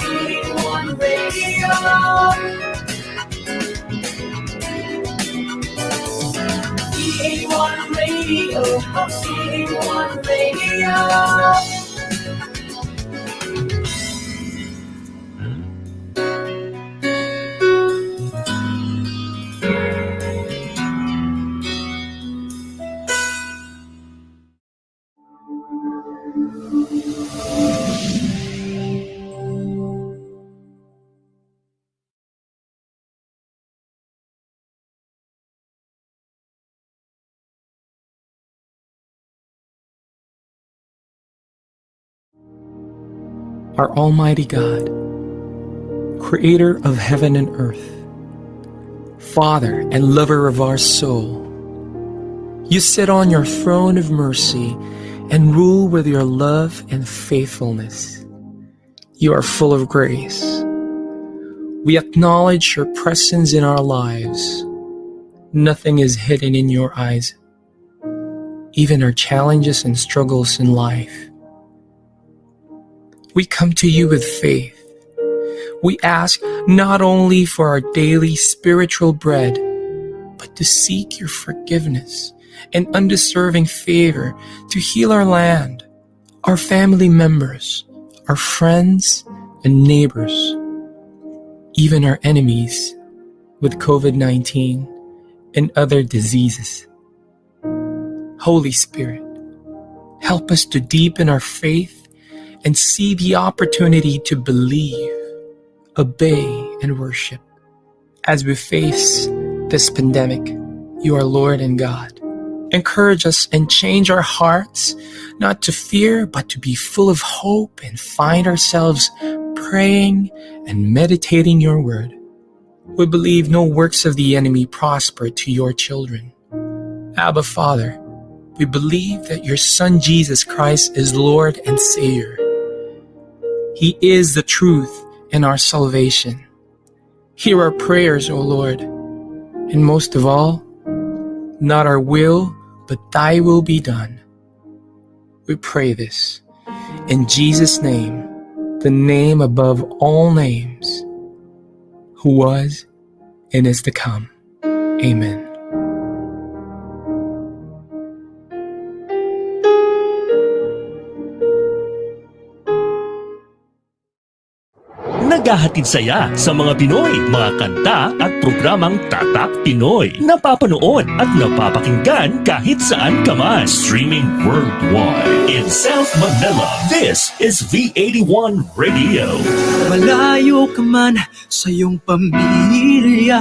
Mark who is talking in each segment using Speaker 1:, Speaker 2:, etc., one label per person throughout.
Speaker 1: VA1 Radio. VA1 Radio. VA1 Radio.
Speaker 2: Our Almighty God, Creator of heaven and earth, Father and lover of our soul, you sit on your throne of mercy and rule with your love and faithfulness. You are full of grace. We acknowledge your presence in our lives. Nothing is hidden in your eyes, even our challenges and struggles in life. We come to you with faith. We ask not only for our daily spiritual bread, but to seek your forgiveness and undeserving favor to heal our land, our family members, our friends and neighbors, even our enemies with COVID-19 and other diseases. Holy Spirit, help us to deepen our faith and see the opportunity to believe, obey, and worship. As we face this pandemic, you are Lord and God. Encourage us and change our hearts, not to fear, but to be full of hope and find ourselves praying and meditating your word. We believe no works of the enemy prosper to your children. Abba, Father, we believe that your Son Jesus Christ is Lord and Savior. He is the truth and our salvation. Hear our prayers, O Lord, and most of all, not our will, but thy will be done. We pray this in Jesus' name, the name above all names, who was and is to come. Amen.
Speaker 3: Naghahatid saya sa mga Pinoy, mga kanta at programang Tatak Pinoy. Napapanood at napapakinggan kahit saan ka man. Streaming worldwide. In South Manila, this is V81 Radio.
Speaker 1: Malayo ka man sa iyong pamilya,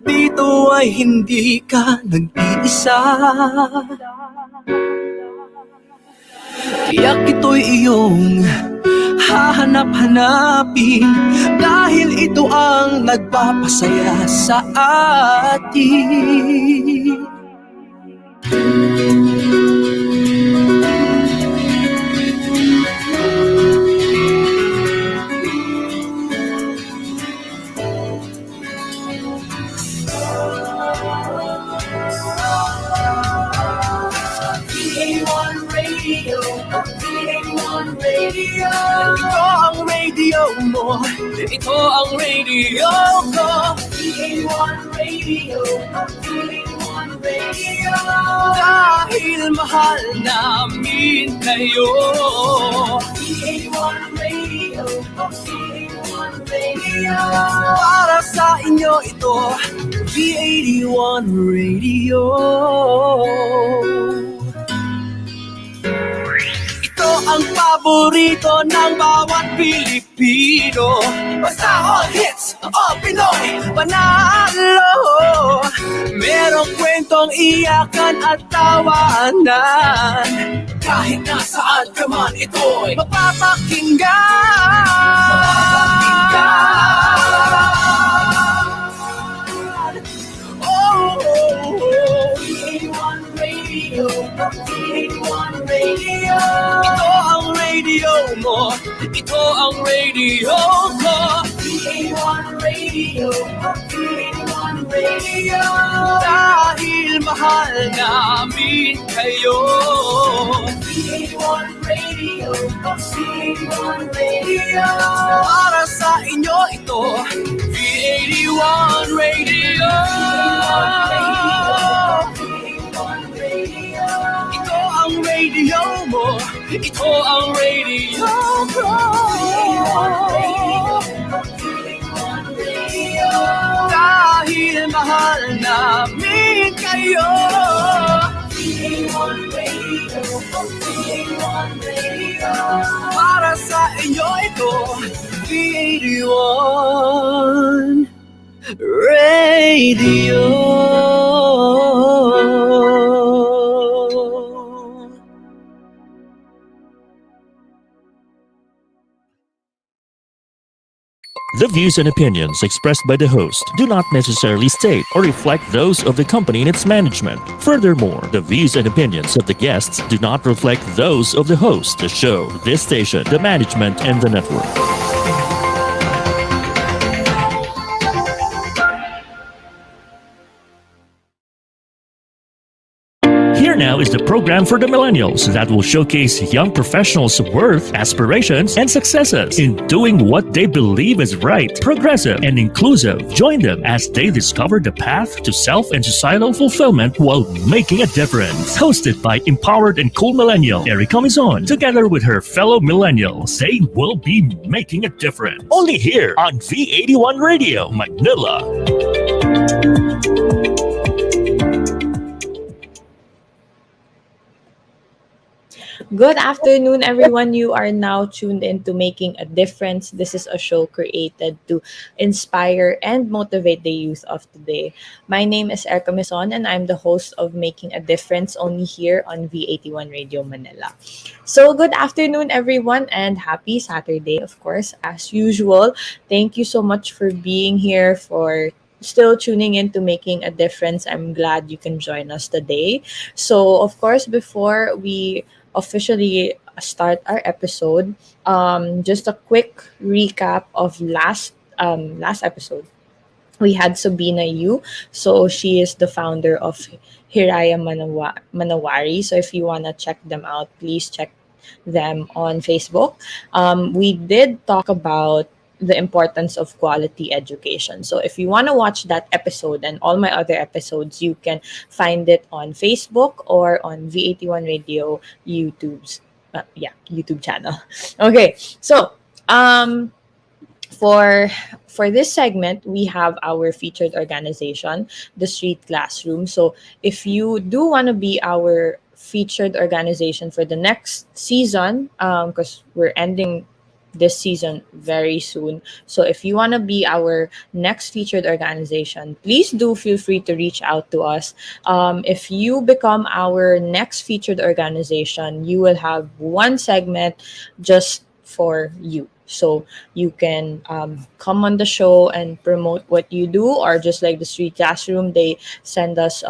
Speaker 1: dito ay hindi ka nag-iisa. Tiyak ito'y iyong hahanap-hanapin, dahil ito ang nagpapasaya sa atin. Ito ang radio mo, ito ang radio ko. VA1 Radio, VA1 Radio. Dahil mahal namin kayo. VA1 Radio, VA1 Radio. Para sa inyo ito, V81 Radio. Ito ang paborito ng bawat Pilipino. Basta all hits, all Pinoy, panalo. Merong kwentong iyakan at tawanan. Kahit nasaan ka man, ito'y mapapakinggan. Oh, VA1 Radio, VA1 Radio. Ito ang radio mo, ito ang radio ko. VA1 Radio, VA1 Radio. Radio. Dahil mahal namin kayo. V81 Radio, V81 Radio. Para sa inyo ito, V81 Radio. Ito ang radio mo, ito ang radio ko. Dahil mahal namin kayo. Para sa inyo ito, V81 Radio.
Speaker 3: The views and opinions expressed by the host do not necessarily state or reflect those of the company and its management. Furthermore, the views and opinions of the guests do not reflect those of the host, the show, this station, the management, and the network. Here now is the program for the millennials that will showcase young professionals' worth, aspirations, and successes in doing what they believe is right, progressive, and inclusive. Join them as they discover the path to self and societal fulfillment while making a difference. Hosted by empowered and cool millennial Erika together with her fellow millennials, they will be making a difference. Only here on V81 Radio, Manila.
Speaker 4: Good afternoon, everyone. You are now tuned into Making a Difference. This is a show created to inspire and motivate the youth of today. My name is Erika and I'm the host of Making a Difference only here on V81 Radio Manila. So good afternoon, everyone, and happy Saturday, of course. As usual, thank you so much for being here, for still tuning in to Making a Difference. I'm glad you can join us today. So, of course, before we officially start our episode, just a quick recap of last episode. We had Sabina Yu, so she is the founder of Hiraya Manawari. So if you wanna check them out, please check them on Facebook. We did talk about the importance of quality education. So if you want to watch that episode and all my other episodes, you can find it on Facebook or on V81 Radio YouTube channel. Okay, so for this segment, we have our featured organization, the Street Classroom. So if you do want to be our featured organization for the next season, because we're ending this season very soon. So if you want to be our next featured organization, please do feel free to reach out to us. If you become our next featured organization, you will have one segment just for you. So you can come on the show and promote what you do, or just like the Street Classroom, they send us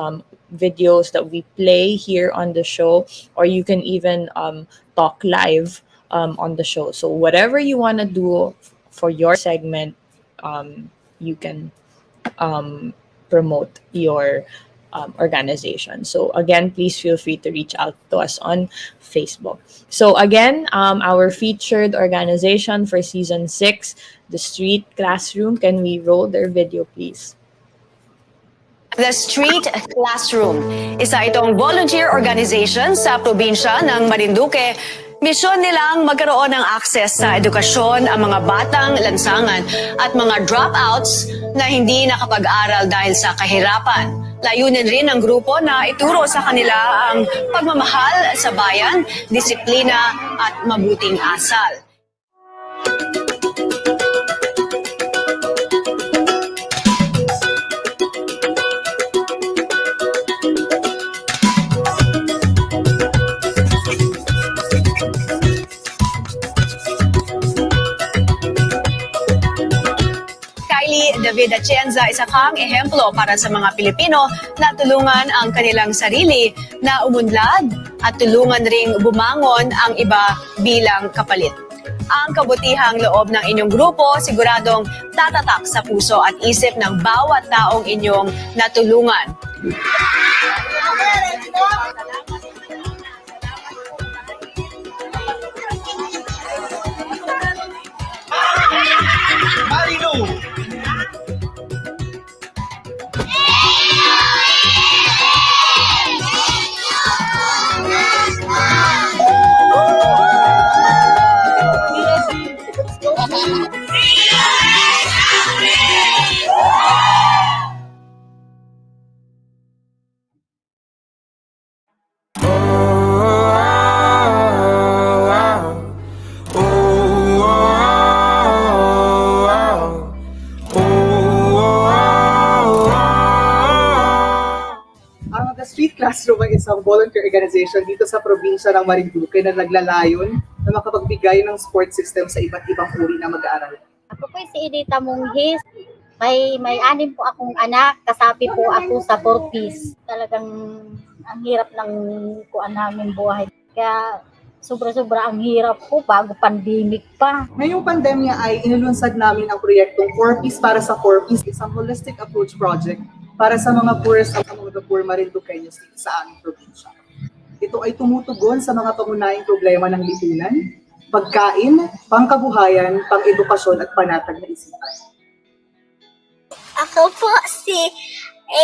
Speaker 4: videos that we play here on the show, or you can even talk live on the show. So whatever you want to do for your segment, you can promote your organization. So again, please feel free to reach out to us on Facebook. So again, our featured organization for season 6, the Street Classroom. Can we roll their video, please?
Speaker 5: The Street Classroom, isa itong volunteer organization sa probinsya ng Marinduque. Misyon nilang magkaroon ng access sa edukasyon ang mga batang lansangan at mga dropouts na hindi nakapag-aral dahil sa kahirapan. Layunin rin ng grupo na ituro sa kanila ang pagmamahal sa bayan, disiplina at mabuting asal. David Atienza, isa kang ehemplo para sa mga Pilipino na tulungan ang kanilang sarili na umunlad at tulungan ring bumangon ang iba bilang kapalit. ang kabutihang loob ng inyong grupo, siguradong tatatak sa puso at isip ng bawat taong inyong natulungan.
Speaker 1: Marino!
Speaker 6: Ang The Street Classroom ay isang volunteer organization dito sa probinsya ng Marinduque na naglalayon na makapagbigay ng support system sa iba't ibang uri ng mag-aaral.
Speaker 7: Ako po si Edita Monghis. May anim po akong anak. Kasapi po ako sa 4Ps. Talagang ang hirap ng kuan namin buhay. Kaya sobra-sobra ang hirap po bago pandemic pa.
Speaker 6: Ngayong pandemya ay inulunsad namin ang proyektong 4Ps para sa 4Ps, isang holistic approach project para sa mga poorest at mga poor Marinduqueños dito sa aming probinsya. Ito ay tumutugon sa mga pangunahing problema ng lipunan, pagkain, pangkabuhayan, pang-edukasyon at panatag na isipan.
Speaker 8: Ako po si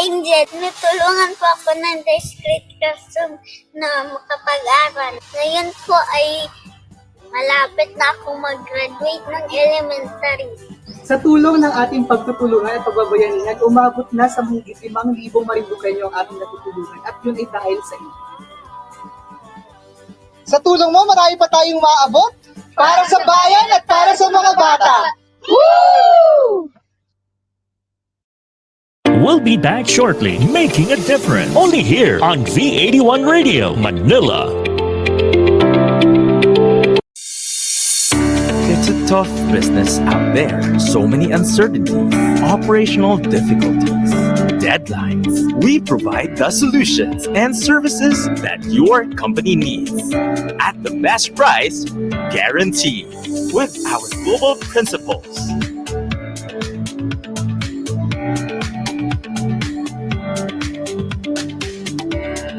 Speaker 8: Angel. Natulungan po ako ng The Street Classroom na makapag-aral. Ngayon po ay malapit na akong mag-graduate ng elementary.
Speaker 6: Sa tulong ng ating pagtutulungan at pagbabayanihan, umabot na sa mahigit 5,000 Marinduqueño ang ating natutulungan at yun ay dahil sa inyo. Sa tulong mo, marami pa tayong maaabot para sa bayan at para sa mga bata. Woo!
Speaker 3: We'll be back shortly, making a difference. Only here on V81 Radio, Manila.
Speaker 9: It's a tough business out there. So many uncertainties, operational difficulties, deadlines. We provide the solutions and services that your company needs at the best price, guaranteed, with our global principles.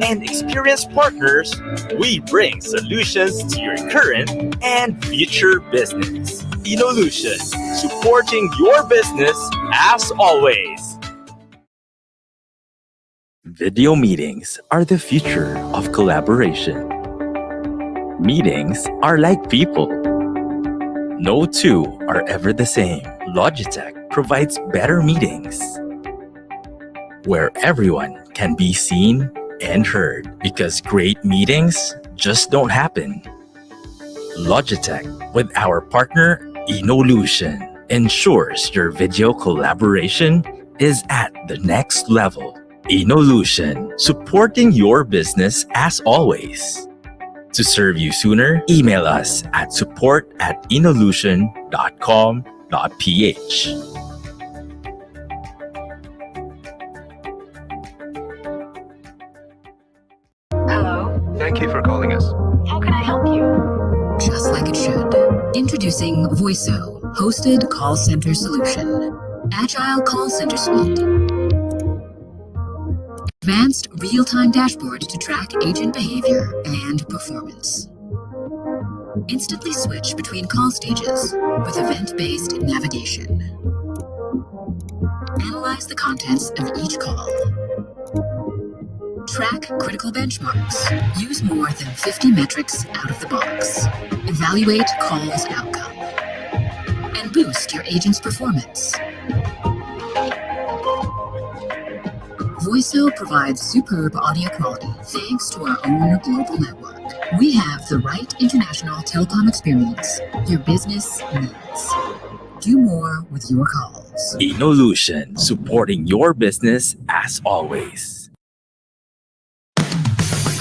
Speaker 9: And experienced partners, we bring solutions to your current and future business. Inolution, supporting your business as always. Video meetings are the future of collaboration. Meetings are like people. No two are ever the same. Logitech provides better meetings where everyone can be seen and heard, because great meetings just don't happen. Logitech, with our partner Inolution, ensures your video collaboration is at the next level. Inolution, supporting your business as always. To serve you sooner, email us at support@inolution.com.ph.
Speaker 2: Thank you for calling us.
Speaker 10: How can I help you? Just like it should. Introducing Voiso, hosted call center solution. Agile call center suite. Advanced real-time dashboard to track agent behavior and performance. Instantly switch between call stages with event-based navigation. Analyze the contents of each call. Track critical benchmarks. Use more than 50 metrics out of the box. Evaluate calls outcome. And boost your agent's performance. Voiso provides superb audio quality thanks to our own global network. We have the right international telecom experience your business needs. Do more with your calls.
Speaker 9: Inolution, supporting your business as always.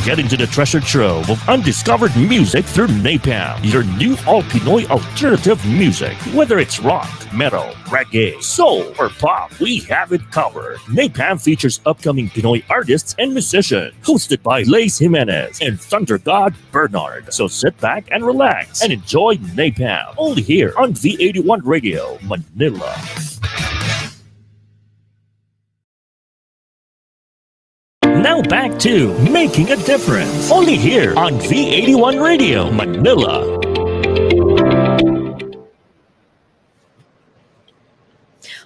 Speaker 3: Get into the treasure trove of undiscovered music through Napalm, your new all-Pinoy alternative music. Whether it's rock, metal, reggae, soul, or pop, we have it covered. Napalm features upcoming Pinoy artists and musicians, hosted by Lace Jimenez and Thunder God Bernard. So sit back and relax and enjoy Napalm, only here on V81 Radio, Manila. Now back to Making a Difference, only here on V81 Radio, Manila.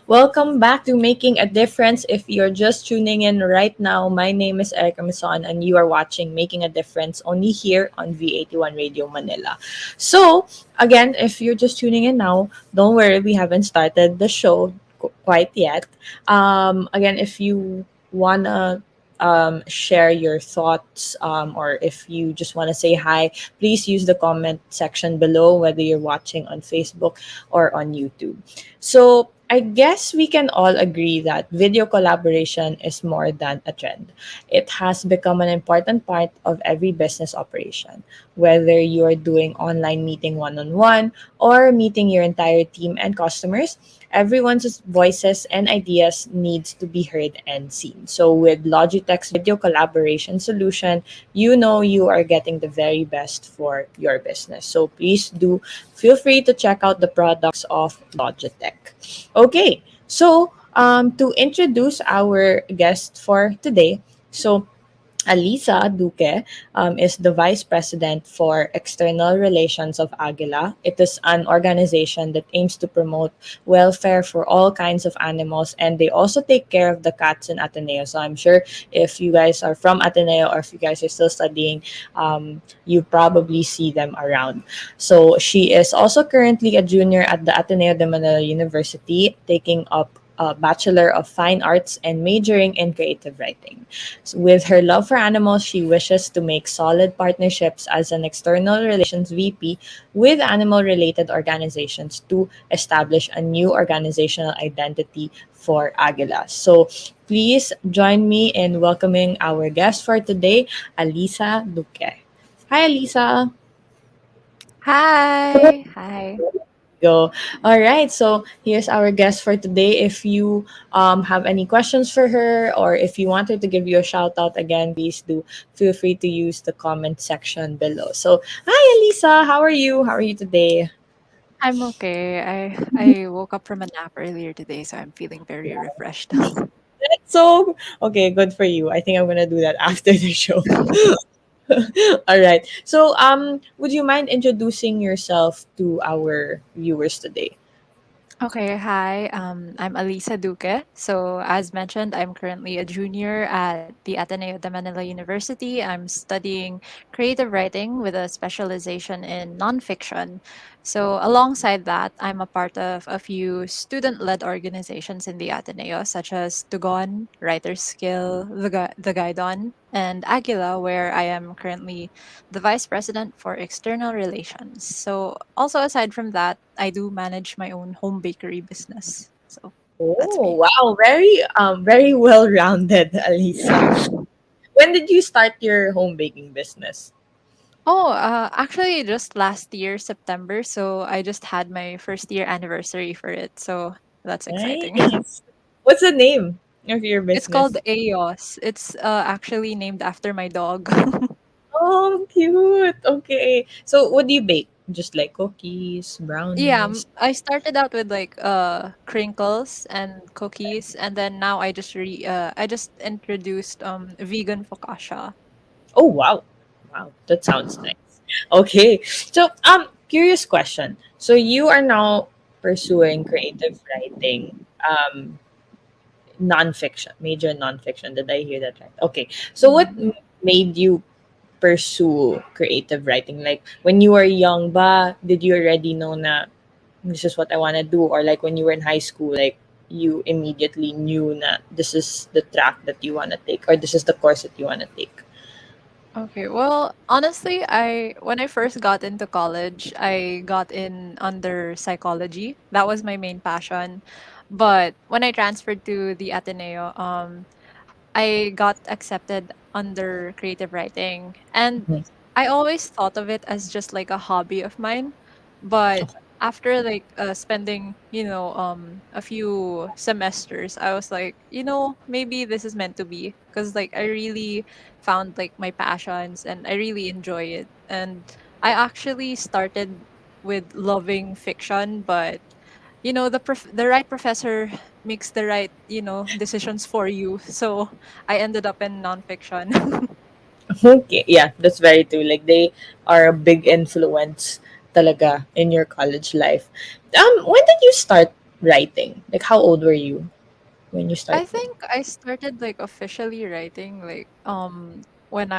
Speaker 4: Welcome back to Making a Difference. If you're just tuning in right now, my name is Erika and you are watching Making a Difference only here on V81 Radio Manila. So, again, if you're just tuning in now, don't worry, we haven't started the show quite yet. Again, if you wanna share your thoughts, or if you just want to say hi, please use the comment section below, whether you're watching on Facebook or on YouTube. So I guess we can all agree that video collaboration is more than a trend. It has become an important part of every business operation, whether you're doing online meeting one-on-one or meeting your entire team and customers. Everyone's voices and ideas needs to be heard and seen. So with Logitech's video collaboration solution, you know you are getting the very best for your business. So please do feel free to check out the products of Logitech. Okay, so to introduce our guest for today, so Alyssa Duque is the Vice President for External Relations of Agila. It is an organization that aims to promote welfare for all kinds of animals, and they also take care of the cats in Ateneo. So I'm sure if you guys are from Ateneo or if you guys are still studying, you probably see them around. So she is also currently a junior at the Ateneo de Manila University, taking up a Bachelor of Fine Arts and majoring in creative writing. So with her love for animals, she wishes to make solid partnerships as an external relations VP with animal-related organizations to establish a new organizational identity for Agila. So please join me in welcoming our guest for today, Alyssa Duque. Hi, Alyssa.
Speaker 11: Hi. Hi.
Speaker 4: Go. All right. So here's our guest for today. If you have any questions for her or if you want her to give you a shout out again, please do feel free to use the comment section below. So, hi, Elisa. How are you? How are you today?
Speaker 11: I'm okay. I woke up from a nap earlier today, so I'm feeling very refreshed.
Speaker 4: So, okay, good for you. I think I'm going to do that after the show. All right. So, would you mind introducing yourself to our viewers today?
Speaker 11: Okay, hi. I'm Alyssa Duque. So, as mentioned, I'm currently a junior at the Ateneo de Manila University. I'm studying creative writing with a specialization in nonfiction. So, alongside that, I'm a part of a few student led organizations in the Ateneo, such as Tugon, Writer's Skill, the Guidon, and Agila, where I am currently the vice president for external relations. So, also aside from that, I do manage my own home bakery business. So, that's
Speaker 4: Oh,
Speaker 11: me.
Speaker 4: wow. Very well-rounded, Alisa. When did you start your home baking business?
Speaker 11: Oh, actually, just last year, September. So, I just had my first year anniversary for it. So, that's exciting.
Speaker 4: Nice. What's the name of your
Speaker 11: It's called
Speaker 4: business?
Speaker 11: Aos. It's actually named after my dog.
Speaker 4: Oh, cute. Okay. So, what do you bake? Just like cookies,
Speaker 11: Yeah,
Speaker 4: brownies.
Speaker 11: I started out with like crinkles and cookies, and then now I just introduced vegan focaccia.
Speaker 4: Oh, wow. Wow, that sounds nice. Okay. So, curious question. So, you are now pursuing creative writing, nonfiction, major nonfiction. Did I hear that right? Okay. So, what
Speaker 11: Mhm.
Speaker 4: made you pursue creative writing? Like when you were young ba, did you already know na this is what I want to do? Or like when you were in high school, like you immediately knew na this is the track that you want to take or this is the course that you want to take?
Speaker 11: Okay, well, honestly, I when I first got into college, I got in under psychology. That was my main passion. But when I transferred to the Ateneo, I got accepted under creative writing. And
Speaker 4: Mhm.
Speaker 11: I always thought of it as just like a hobby of mine. But after like spending, a few semesters, I was like, maybe this is meant to be, because like I really found like my passions and I really enjoy it. And I actually started with loving fiction, but the right professor makes the right decisions for you, so I ended up in nonfiction.
Speaker 4: Okay, yeah, that's very true. Like they are a big influence talaga in your college life. When did you start writing? Like how old were you when you
Speaker 11: I
Speaker 4: started?
Speaker 11: think I started like officially writing like when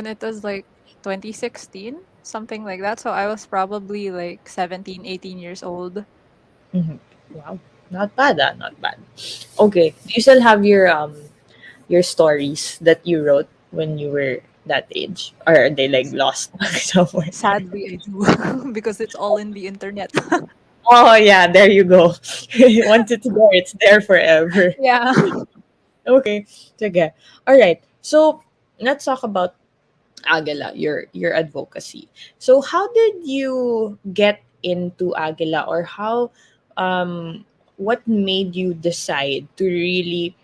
Speaker 11: it was like 2016, something like that, so I was probably like 17, 18 years old.
Speaker 4: Mhm. Wow, not bad, not bad. Okay, do you still have your stories that you wrote when you were that age, or are they like lost somewhere?
Speaker 11: Sadly, I do, because it's all in the internet.
Speaker 4: Oh yeah, there you go. Once it's there, it's there forever.
Speaker 11: Yeah.
Speaker 4: Okay, sige. All right. So let's talk about Agila, your advocacy. So how did you get into Agila, or how what made you decide to really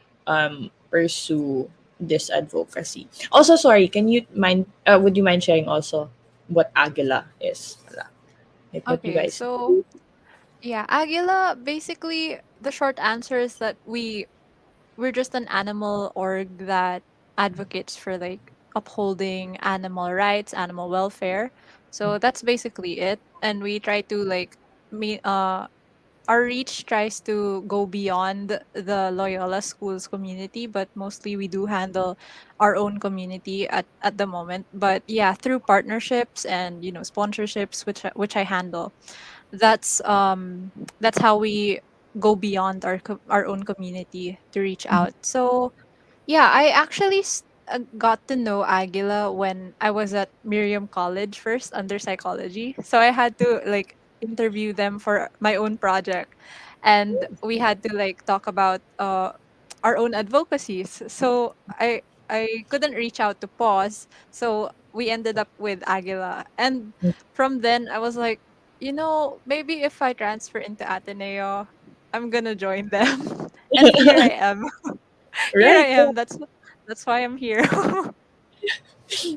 Speaker 4: pursue this advocacy? Also, sorry, can you mind would you mind sharing also what Agila is? Like what you
Speaker 11: Okay,
Speaker 4: guys
Speaker 11: so
Speaker 4: do?
Speaker 11: yeah, Agila, basically the short answer is that we're just an animal org that advocates for like upholding animal rights, animal welfare. So that's basically it. And we try to like me our reach tries to go beyond the Loyola schools community, but mostly we do handle our own community at the moment. But yeah, through partnerships and sponsorships, which I handle, that's how we go beyond our own community to reach out. So yeah, I actually got to know Aguila when I was at Miriam College first under psychology. So I had to like interview them for my own project, and we had to like talk about our own advocacies. So I couldn't reach out to pause, so we ended up with Aguila. And from then I was like, maybe if I transfer into Ateneo, I'm gonna join them. And here I am. Here I
Speaker 4: Right,
Speaker 11: am. That's why I'm here.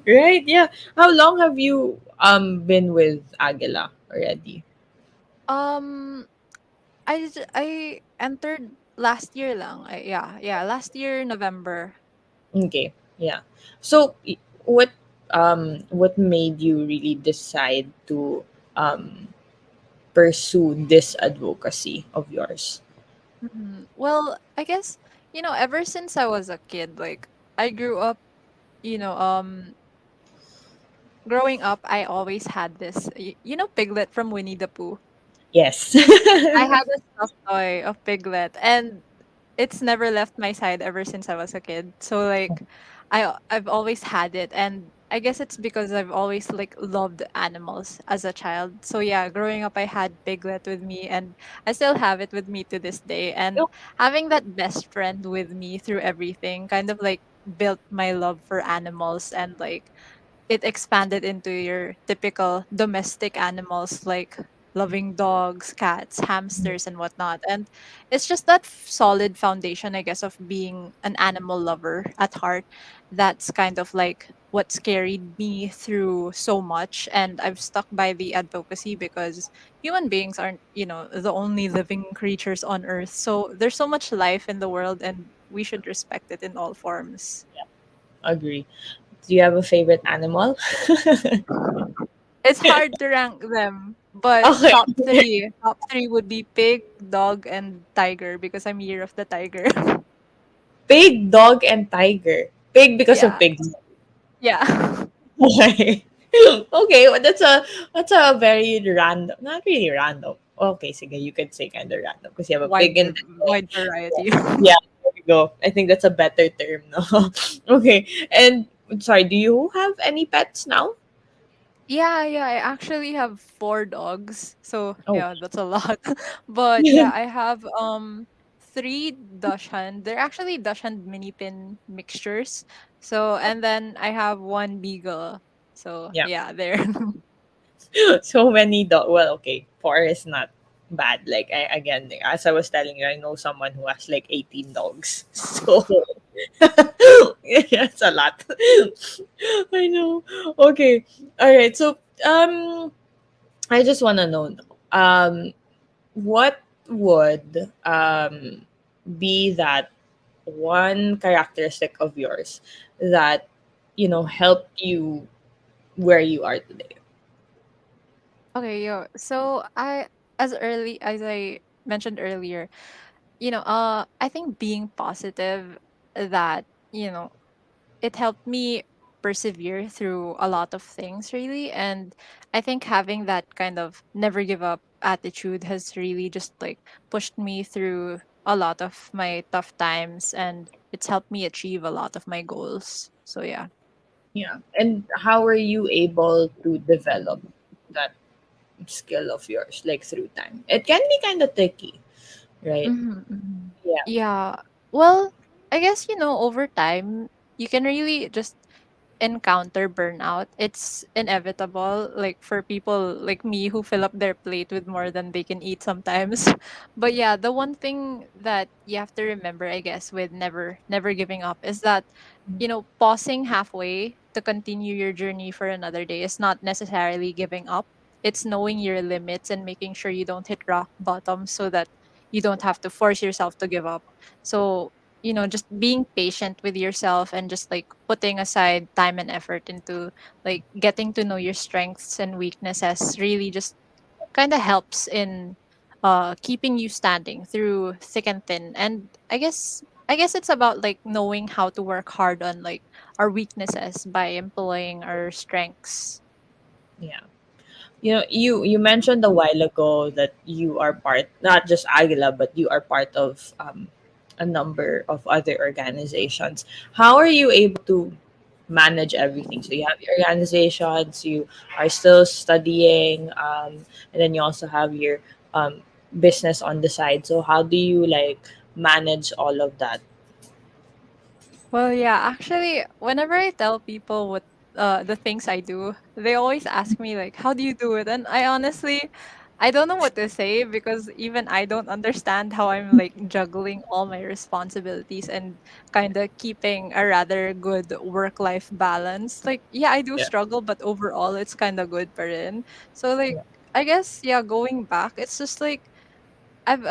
Speaker 4: right, yeah. How long have you been with Agila already?
Speaker 11: um I entered last year lang. Yeah, last year November.
Speaker 4: Okay, yeah. So what made you really decide to um pursue this advocacy of yours?
Speaker 11: Well, I guess ever since I was a kid, like I grew up, you know, growing up, I always had this, Piglet from Winnie the Pooh.
Speaker 4: Yes.
Speaker 11: I had a stuffed toy of Piglet, and it's never left my side ever since I was a kid. So like I've always had it, and I guess it's because I've always like loved animals as a child. So yeah, growing up I had Piglet with me, and I still have it with me to this day. And having that best friend with me through everything kind of like built my love for animals, and like it expanded into your typical domestic animals like loving dogs, cats, hamsters, and whatnot. And it's just that solid foundation, I guess, of being an animal lover at heart. That's kind of like what's carried me through so much. And I've stuck by the advocacy because human beings aren't, the only living creatures on earth. So there's so much life in the world, and we should respect it in all forms.
Speaker 4: Agree. Do you have a favorite animal?
Speaker 11: It's hard to rank them, but
Speaker 4: Okay.
Speaker 11: top three. Top three would be pig, dog, and tiger because I'm year of the tiger.
Speaker 4: Pig, dog, and tiger. Pig because of
Speaker 11: Yeah.
Speaker 4: pigs.
Speaker 11: Yeah.
Speaker 4: Okay. Okay, well, that's a very random, not really random. Okay, sige, you could say kind of random because you have a pig in there.
Speaker 11: Wide variety.
Speaker 4: Yeah, there we go. I think that's a better term, no? Okay, and sorry, do you have any pets now?
Speaker 11: Yeah, I actually have four dogs. So
Speaker 4: Oh,
Speaker 11: yeah, that's a lot. But yeah, I have three Dachshund. They're actually Dachshund mini pin mixtures. So and then I have one beagle. So
Speaker 4: Yeah.
Speaker 11: yeah, there.
Speaker 4: So many dog. Well, okay, four is not bad. Like I again, as I was telling you, I know someone who has like 18 dogs. So yeah, it's a lot. I know. Okay. All right. So I just want to know what would be that one characteristic of yours that helped you where you are today?
Speaker 11: Okay, yo. So I, as early as I mentioned earlier, I think being positive, that, you know, it helped me persevere through a lot of things, really. And I think having that kind of never give up attitude has really just like pushed me through a lot of my tough times, and it's helped me achieve a lot of my goals. So yeah.
Speaker 4: Yeah. And how are you able to develop that skill of yours, like through time? It can be kind of tricky, right? Yeah.
Speaker 11: Yeah. Well, I guess, over time, you can really just encounter burnout. It's inevitable, like for people like me who fill up their plate with more than they can eat sometimes. But yeah, the one thing that you have to remember, I guess, with never giving up is that, pausing halfway to continue your journey for another day is not necessarily giving up. It's knowing your limits and making sure you don't hit rock bottom so that you don't have to force yourself to give up. So, just being patient with yourself and just like putting aside time and effort into like getting to know your strengths and weaknesses really just kind of helps in keeping you standing through thick and thin. And I guess it's about like knowing how to work hard on like our weaknesses by employing our strengths.
Speaker 4: Yeah. You mentioned a while ago that you are part, not just Agila, but you are part of a number of other organizations. How are you able to manage everything? So you have your organizations, you are still studying, and then you also have your business on the side. So how do you like manage all of that?
Speaker 11: Well, yeah, actually, whenever I tell people what the things I do, they always ask me like, "How do you do it?" And I don't know what to say because even I don't understand how I'm like juggling all my responsibilities and kind of keeping a rather good work-life balance. Like, yeah, I do
Speaker 4: Yeah.
Speaker 11: struggle, but overall, it's kind of good per in. So, like, I guess, yeah, going back, it's just like I've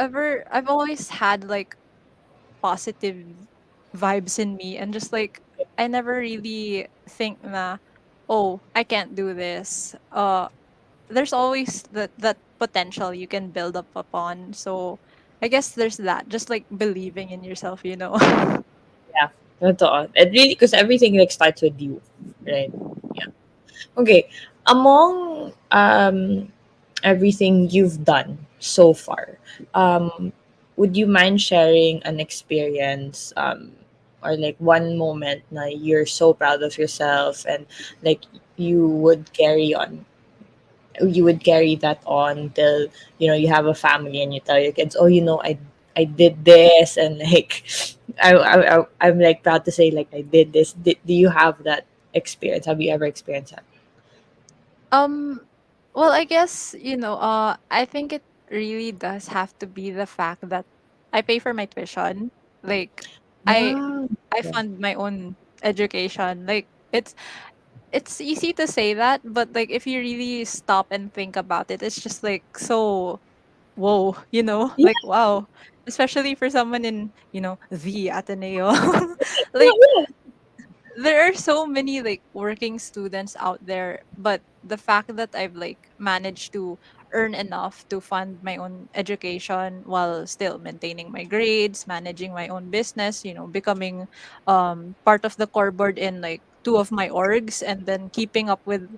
Speaker 11: always had like positive vibes in me, and just like I never really think na, oh, I can't do this. There's always that potential you can build up upon. So I guess there's that, just like believing in yourself.
Speaker 4: Yeah. Totoo. It really, because everything like starts with you, right? Yeah. Okay. Among everything you've done so far, would you mind sharing an experience or like one moment na you're so proud of yourself and like you would carry on you would carry that on till you have a family and you tell your kids, oh, I did this, and like I'm like proud to say like I did this. Do you have that experience? Have you ever experienced that?
Speaker 11: um well, I guess, I think it really does have to be the fact that I pay for my tuition. Like, I
Speaker 4: Wow.
Speaker 11: I fund my own education. Like, it's easy to say that, but like if you really stop and think about it, it's just like so whoa,
Speaker 4: Yeah.
Speaker 11: like wow. Especially for someone in, the Ateneo.
Speaker 4: Yeah,
Speaker 11: Like,
Speaker 4: yeah.
Speaker 11: there are so many like working students out there, but the fact that I've like managed to earn enough to fund my own education while still maintaining my grades, managing my own business, becoming part of the core board in like two of my orgs, and then keeping up with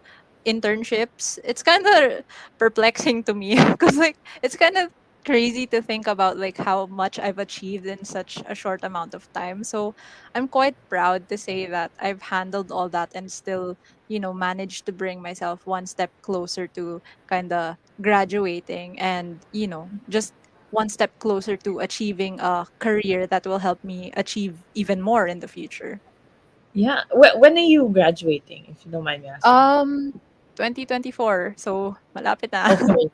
Speaker 11: internships, it's kind of perplexing to me because like it's kind of crazy to think about like how much I've achieved in such a short amount of time. So I'm quite proud to say that I've handled all that and still, managed to bring myself one step closer to kind of graduating, and, just one step closer to achieving a career that will help me achieve even more in the future.
Speaker 4: Yeah. When are you graduating, if you don't mind me asking?
Speaker 11: 2024. So, malapit na.
Speaker 4: Okay.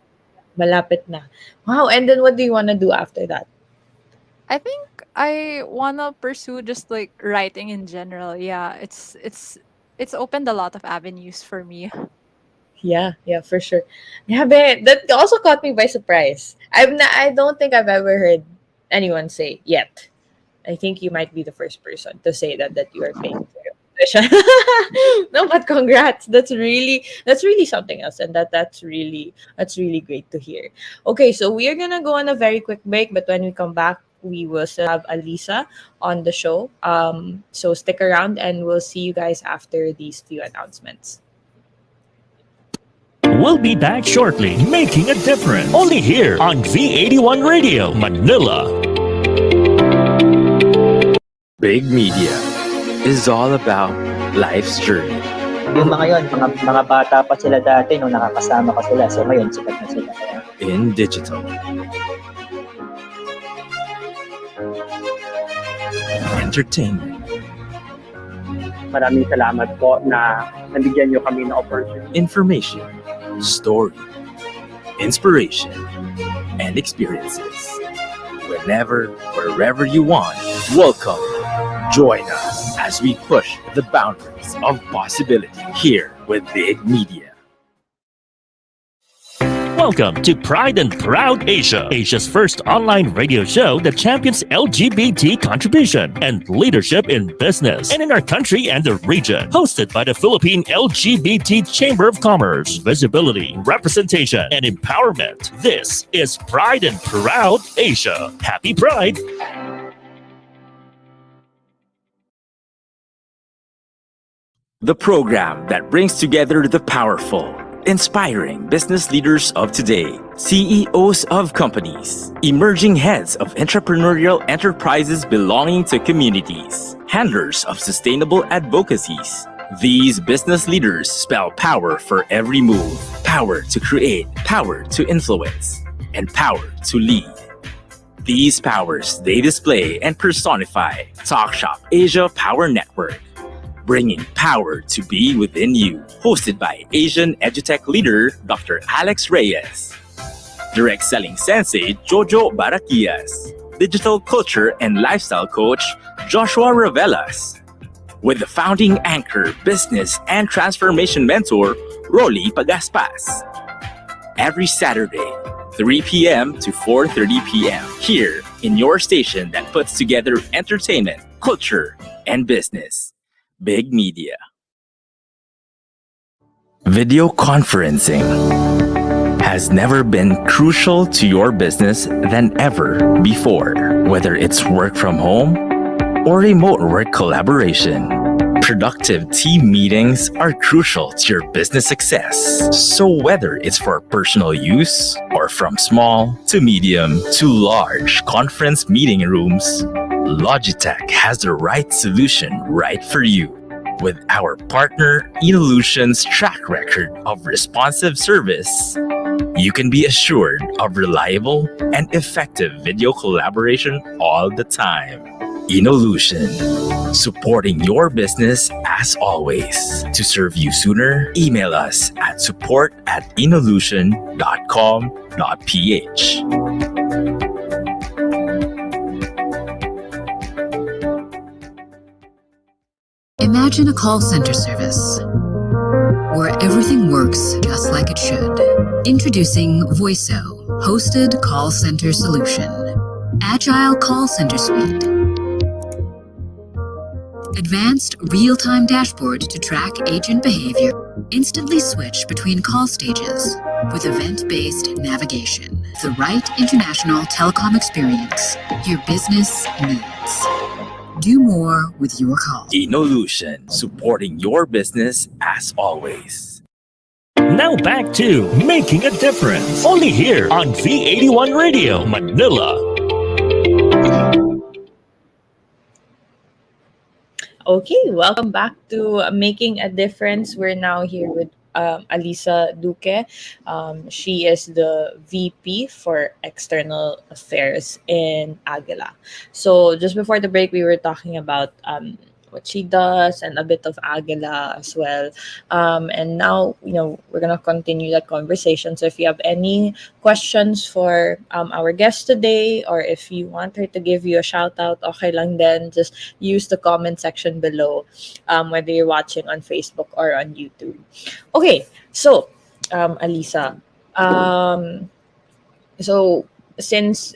Speaker 4: Malapit na. Wow. And then what do you want to do after that?
Speaker 11: I think I wanna pursue just like writing in general. Yeah, it's opened a lot of avenues for me.
Speaker 4: Yeah, for sure. Grabe, that also caught me by surprise. I don't think I've ever heard anyone say yet. I think you might be the first person to say that you are paying for your tuition. No, but congrats. That's really something else, and that's really great to hear. Okay, so we are gonna go on a very quick break, but when we come back, we will still have Alisa on the show. So stick around, and we'll see you guys after these few announcements.
Speaker 3: We'll be back shortly, making a difference. Only here on V81 Radio, Manila.
Speaker 9: Big Media is all about life's journey.
Speaker 12: Yung mga yon, mga bata pa sila dati nung nakakasama ko sila. So ngayon, sikat na sila.
Speaker 9: In digital. Entertainment.
Speaker 13: Maraming salamat po na nabigyan niyo kami ng opportunity.
Speaker 9: Information. Story. Inspiration. And experiences. Whenever, wherever you want, welcome. Join us as we push the boundaries of possibility here with Big Media.
Speaker 3: Welcome to Pride and Proud Asia, Asia's first online radio show that champions LGBT contribution and leadership in business and in our country and the region. Hosted by the Philippine LGBT Chamber of Commerce, visibility, representation, and empowerment. This is Pride and Proud Asia. Happy Pride!
Speaker 9: The program that brings together the powerful, inspiring business leaders of today, CEOs of companies, emerging heads of entrepreneurial enterprises belonging to communities, handlers of sustainable advocacies. These business leaders spell power for every move, power to create, power to influence, and power to lead. These powers they display and personify. Talk Shop Asia Power Network, bringing power to be within you. Hosted by Asian EduTech leader Dr. Alex Reyes, direct selling sensei Jojo Barakias, digital culture and lifestyle coach Joshua Ravelas, with the founding anchor, business and transformation mentor Rolly Pagaspas. Every Saturday, 3 p.m. to 4:30 p.m. here in your station that puts together entertainment, culture, and business. Big Media. Video conferencing has never been crucial to your business than ever before. Whether it's work from home or remote work collaboration, productive team meetings are crucial to your business success. So whether it's for personal use or from small to medium to large conference meeting rooms, Logitech has the right solution right for you. With our partner Evolution's track record of responsive service, you can be assured of reliable and effective video collaboration all the time. Inolution, supporting your business as always. To serve you sooner, email us at support@inolution.com.ph.
Speaker 10: Imagine a call center service where everything works just like it should. Introducing Voiso, hosted call center solution. Agile call center suite. Advanced real-time dashboard to track agent behavior. Instantly switch between call stages with event-based navigation. The right international telecom experience your business needs. Do more with your call.
Speaker 9: Inolution, supporting your business as always.
Speaker 3: Now back to Making a Difference. Only here on V81 Radio, Manila.
Speaker 4: Okay, welcome back to Making a Difference. We're now here with Alyssa Duque. She is the VP for External Affairs in Agila. So just before the break, we were talking about what she does, and a bit of Agila as well. And now, we're gonna continue that conversation. So if you have any questions for our guest today, or if you want her to give you a shout out, okay lang then, just use the comment section below, whether you're watching on Facebook or on YouTube. Okay, so Alisa, um, so since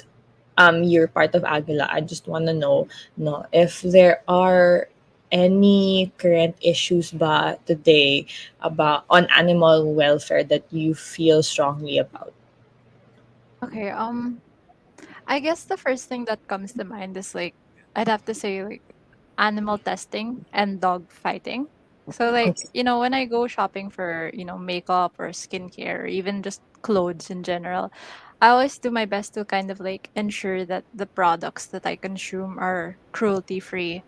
Speaker 4: you're part of Agila, I just want to know, no, if there are any current issues ba today about on animal welfare that you feel strongly about.
Speaker 11: Okay, I guess the first thing that comes to mind is like I'd have to say like animal testing and dog fighting. So like,
Speaker 4: Okay.
Speaker 11: when I go shopping for, makeup or skincare or even just clothes in general, I always do my best to kind of like ensure that the products that I consume are cruelty free.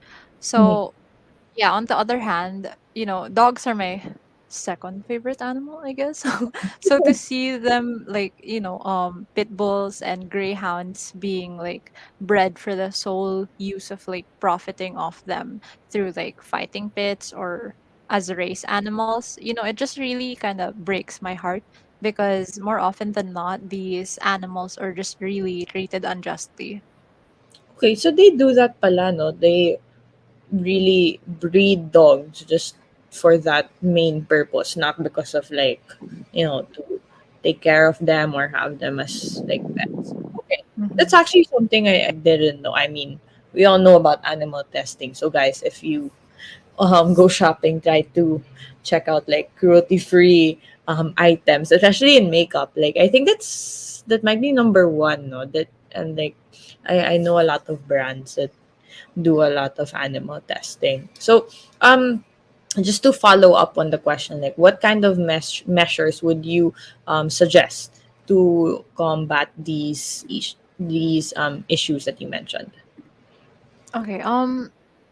Speaker 4: Mhm.
Speaker 11: So yeah, on the other hand, dogs are my second favorite animal, I guess. So to see them like, pit bulls and greyhounds being like bred for the sole use of like profiting off them through like fighting pits or as race animals, it just really kind of breaks my heart because more often than not, these animals are just really treated unjustly.
Speaker 4: Okay, so they do that pala, no? They really breed dogs just for that main purpose, not because of like, to take care of them or have them as like pets. Okay. That's
Speaker 11: Mhm.
Speaker 4: actually something I didn't know. I mean, we all know about animal testing. So guys, if you go shopping, try to check out like cruelty free items, especially in makeup. Like I think that might be number one, no? That and like I know a lot of brands that do a lot of animal testing. So, just to follow up on the question, like what kind of measures would you suggest to combat these issues that you mentioned?
Speaker 11: Okay,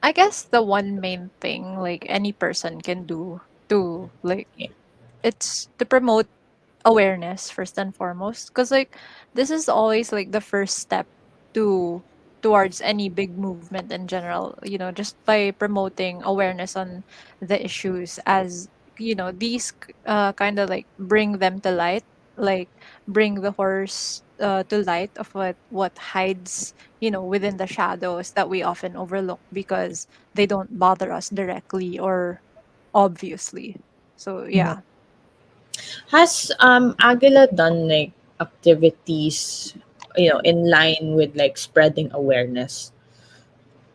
Speaker 11: I guess the one main thing like any person can do to like
Speaker 4: Yeah.
Speaker 11: it's to promote awareness first and foremost because like this is always like the first step to towards any big movement in general, just by promoting awareness on the issues as these kind of like bring them to light, like bring the horrors to light of what hides within the shadows that we often overlook because they don't bother us directly or obviously. So
Speaker 4: Mhm.
Speaker 11: yeah.
Speaker 4: Has Agila done like activities, in line with like spreading awareness?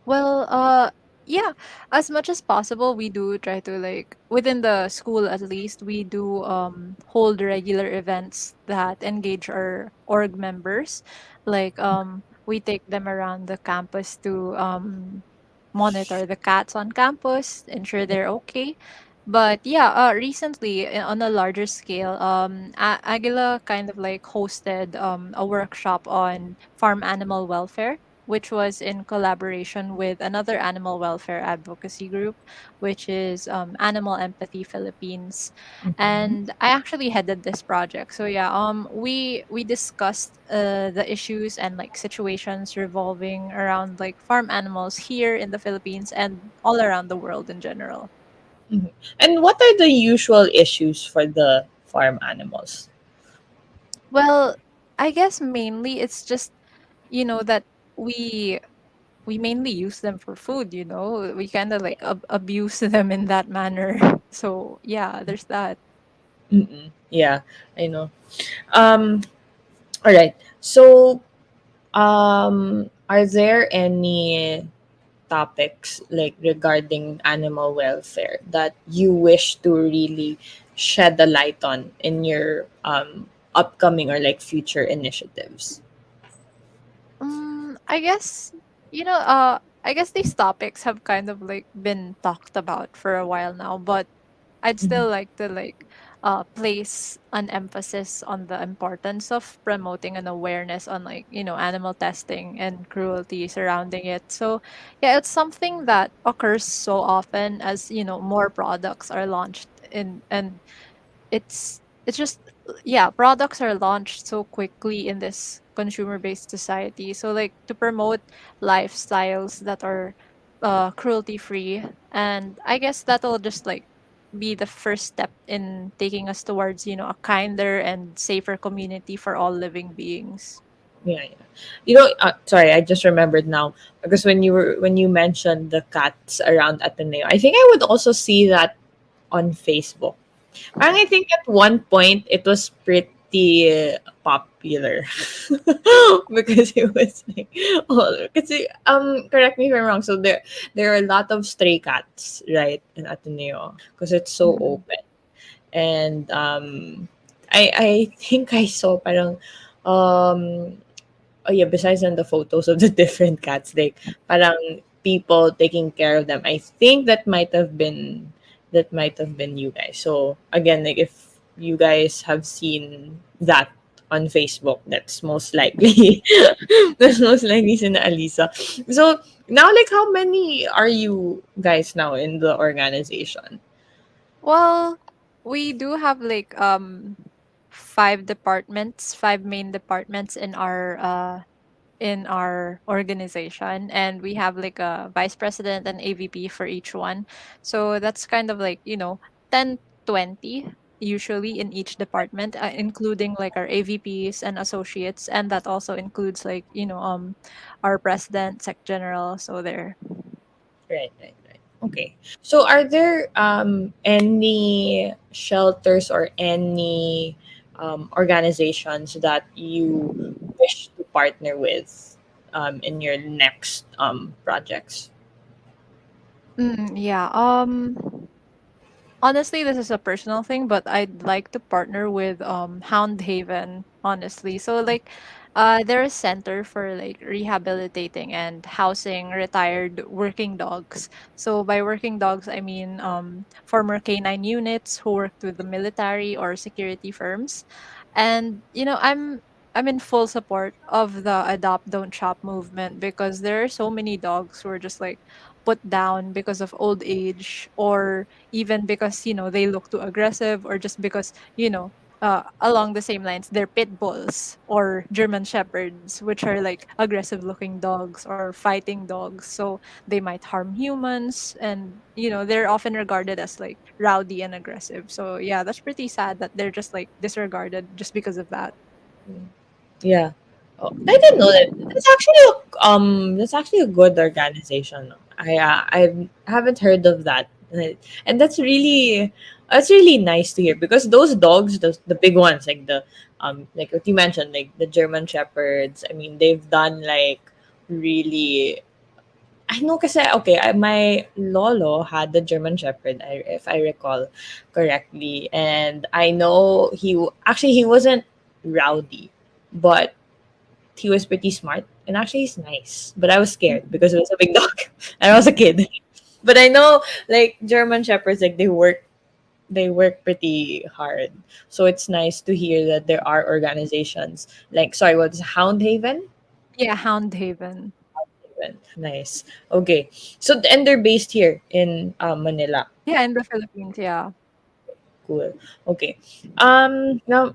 Speaker 11: Well, yeah, as much as possible, we do try to like within the school at least, we do hold regular events that engage our org members. Like we take them around the campus to monitor the cats on campus, ensure they're okay. But yeah, recently on a larger scale, Aguila kind of like hosted a workshop on farm animal welfare, which was in collaboration with another animal welfare advocacy group, which is Animal Empathy Philippines.
Speaker 4: Mhm.
Speaker 11: And I actually headed this project. So yeah, we discussed the issues and like situations revolving around like farm animals here in the Philippines and all around the world in general.
Speaker 4: Mhm. And what are the usual issues for the farm animals?
Speaker 11: Well, I guess mainly it's just that we we mainly use them for food, we kind of like abuse them in that manner. So yeah, there's that.
Speaker 4: Mm-mm. Yeah, I know. Um, all right. So, are there any topics like regarding animal welfare that you wish to really shed a light on in your upcoming or like future initiatives?
Speaker 11: I guess I guess these topics have kind of like been talked about for a while now, but I'd
Speaker 4: Mhm.
Speaker 11: still like to like place an emphasis on the importance of promoting an awareness on like animal testing and cruelty surrounding it. So yeah, it's something that occurs so often as more products are launched in and it's just yeah, products are launched so quickly in this consumer based society, so like to promote lifestyles that are cruelty free, and I guess that'll just like be the first step in taking us towards, a kinder and safer community for all living beings.
Speaker 4: Yeah, yeah. Sorry, I just remembered now because when you mentioned the cats around Ateneo, I think I would also see that on Facebook. And I think at one point it was pretty popular because it was like, oh, kasi, correct me if I'm wrong. So there are a lot of stray cats, right, in Ateneo because it's so
Speaker 11: Mm.
Speaker 4: open. And I think I saw parang um oh yeah, besides on the photos of the different cats, like parang people taking care of them. I think that might have been you guys. So again, like if you guys have seen that on Facebook, that's most likely that's most likely sina Alisa. So now, like, how many are you guys now in the organization?
Speaker 11: Well, we do have like five main departments in our organization, and we have like a vice president and AVP for each one. So that's kind of like, 10, 20 usually in each department, including like our AVPs and associates, and that also includes like, our president, sec general, so there.
Speaker 4: Right, right, right. Okay. So are there any shelters or any organizations that you wish to partner with in your next projects?
Speaker 11: Yeah. Honestly, this is a personal thing, but I'd like to partner with Hound Haven, honestly. So like they're a center for like rehabilitating and housing retired working dogs. So by working dogs, I mean former canine units who worked with the military or security firms. And I'm in full support of the adopt don't shop movement, because there are so many dogs who are just like put down because of old age, or even because they look too aggressive, or just because along the same lines, they're pit bulls or German shepherds, which are like aggressive looking dogs or fighting dogs, so they might harm humans, and they're often regarded as like rowdy and aggressive. So yeah, that's pretty sad that they're just like disregarded just because of that.
Speaker 4: Yeah. Oh, I didn't know that. That's actually a good organization. I haven't heard of that. And that's really nice to hear because those dogs, the big ones like what you mentioned, like the German shepherds, I mean, they've done like really I know kasi okay, my lolo had the German Shepherd, if I recall correctly, and I know actually he wasn't rowdy, but he was pretty smart, and actually he's nice. But I was scared because it was a big dog, and I was a kid. But I know like German Shepherds, like they work pretty hard, so it's nice to hear that there are organizations like sorry, what's Hound Haven?
Speaker 11: Yeah, Hound Haven.
Speaker 4: Nice. Okay. So and they're based here in Manila.
Speaker 11: Yeah, in the Philippines. Yeah.
Speaker 4: Cool. Okay. Now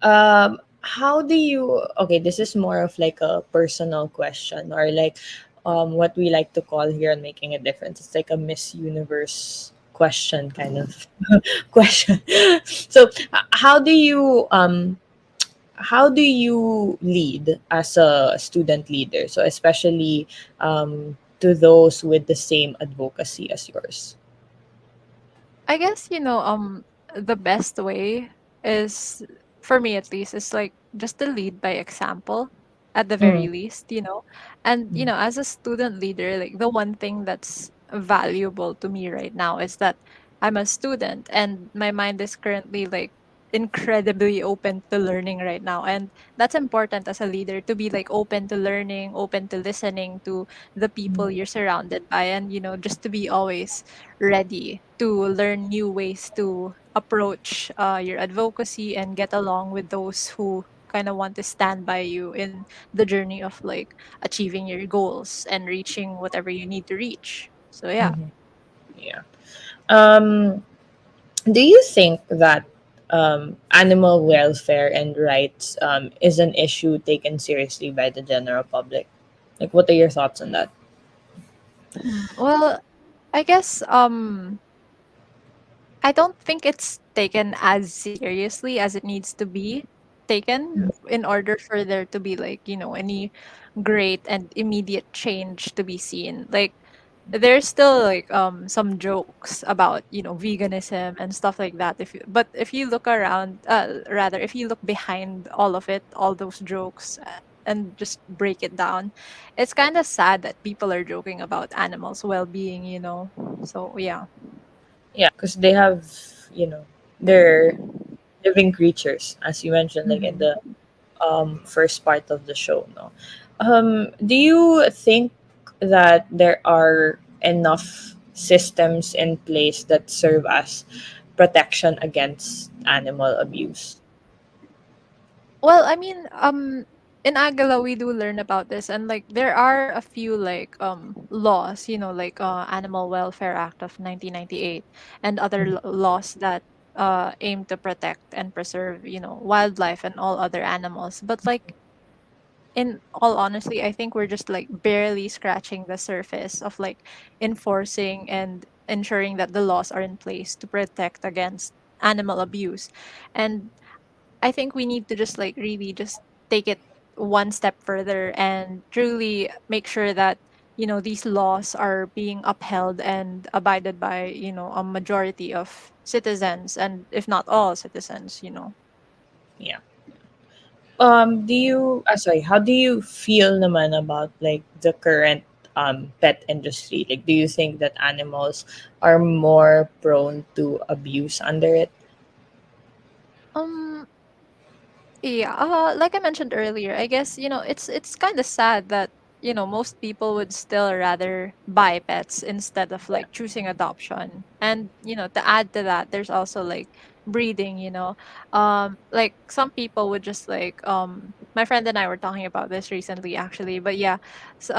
Speaker 4: how do you okay, this is more of like a personal question or like what we like to call here on Making a Difference. It's like a Miss Universe question kind of question. So how do you lead as a student leader? So especially to those with the same advocacy as yours.
Speaker 11: I guess, the best way is, for me at least, is like just to lead by example at the very
Speaker 4: Mm,
Speaker 11: least, And,
Speaker 4: mm,
Speaker 11: as a student leader, like the one thing that's valuable to me right now is that I'm a student, and my mind is currently like incredibly open to learning right now. And that's important as a leader, to be like open to learning, open to listening to the people
Speaker 4: mm,
Speaker 11: you're surrounded by, and, just to be always ready to learn new ways to approach your advocacy and get along with those who kind of want to stand by you in the journey of like achieving your goals and reaching whatever you need to reach. So yeah.
Speaker 4: mhm. Yeah. Um, do you think that animal welfare and rights is an issue taken seriously by the general public? Like, what are your thoughts on that?
Speaker 11: Well, I guess I don't think it's taken as seriously as it needs to be taken in order for there to be like, any great and immediate change to be seen. Like there's still like some jokes about, veganism and stuff like that. But if you look around, rather if you look behind all of it, all those jokes, and just break it down, it's kind of sad that people are joking about animals' well-being. So yeah.
Speaker 4: Yeah, because they have, they're living creatures, as you mentioned, like in the
Speaker 11: Mhm.
Speaker 4: first part of the show. No, do you think that there are enough systems in place that serve as protection against animal abuse?
Speaker 11: Well, I mean, in Agila we do learn about this, and like there are a few like laws, like Animal Welfare Act of 1998 and other laws that aim to protect and preserve, wildlife and all other animals. But like in all honesty, I think we're just like barely scratching the surface of like enforcing and ensuring that the laws are in place to protect against animal abuse. And I think we need to just like really just take it one step further and truly make sure that these laws are being upheld and abided by a majority of citizens, and if not all citizens.
Speaker 4: Yeah. Do you, sorry, how do you feel naman about like the current pet industry? Like, do you think that animals are more prone to abuse under it?
Speaker 11: um Yeah, like I mentioned earlier, I guess it's kind of sad that most people would still rather buy pets instead of like choosing adoption. And to add to that, there's also like breeding. Like some people would just like my friend and I were talking about this recently actually, but yeah,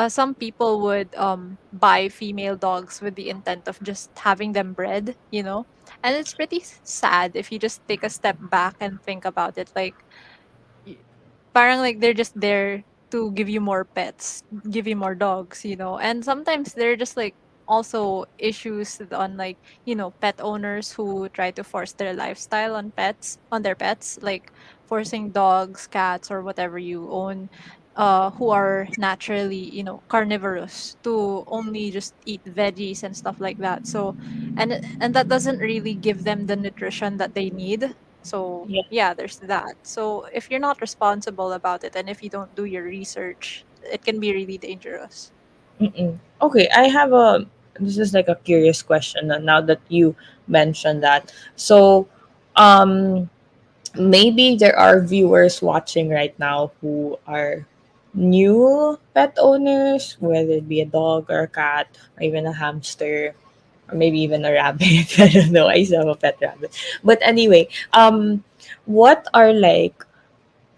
Speaker 11: some people would buy female dogs with the intent of just having them bred. And it's pretty sad if you just take a step back and think about it, like y- parang like they're just there to give you more pets, give you more dogs. And sometimes they're just like also issues on like, pet owners who try to force their lifestyle on their pets, like forcing dogs, cats, or whatever you own, who are naturally, carnivorous to only just eat veggies and stuff like that. So and that doesn't really give them the nutrition that they need. So
Speaker 4: Yeah.
Speaker 11: yeah, there's that. So if you're not responsible about it and if you don't do your research, it can be really dangerous.
Speaker 4: Mm-mm. Okay, I have a. This is like a curious question now that you mentioned that. So, um, maybe there are viewers watching right now who are new pet owners, whether it be a dog or a cat or even a hamster or maybe even a rabbit. I don't know. I used to have a pet rabbit. But anyway, what are like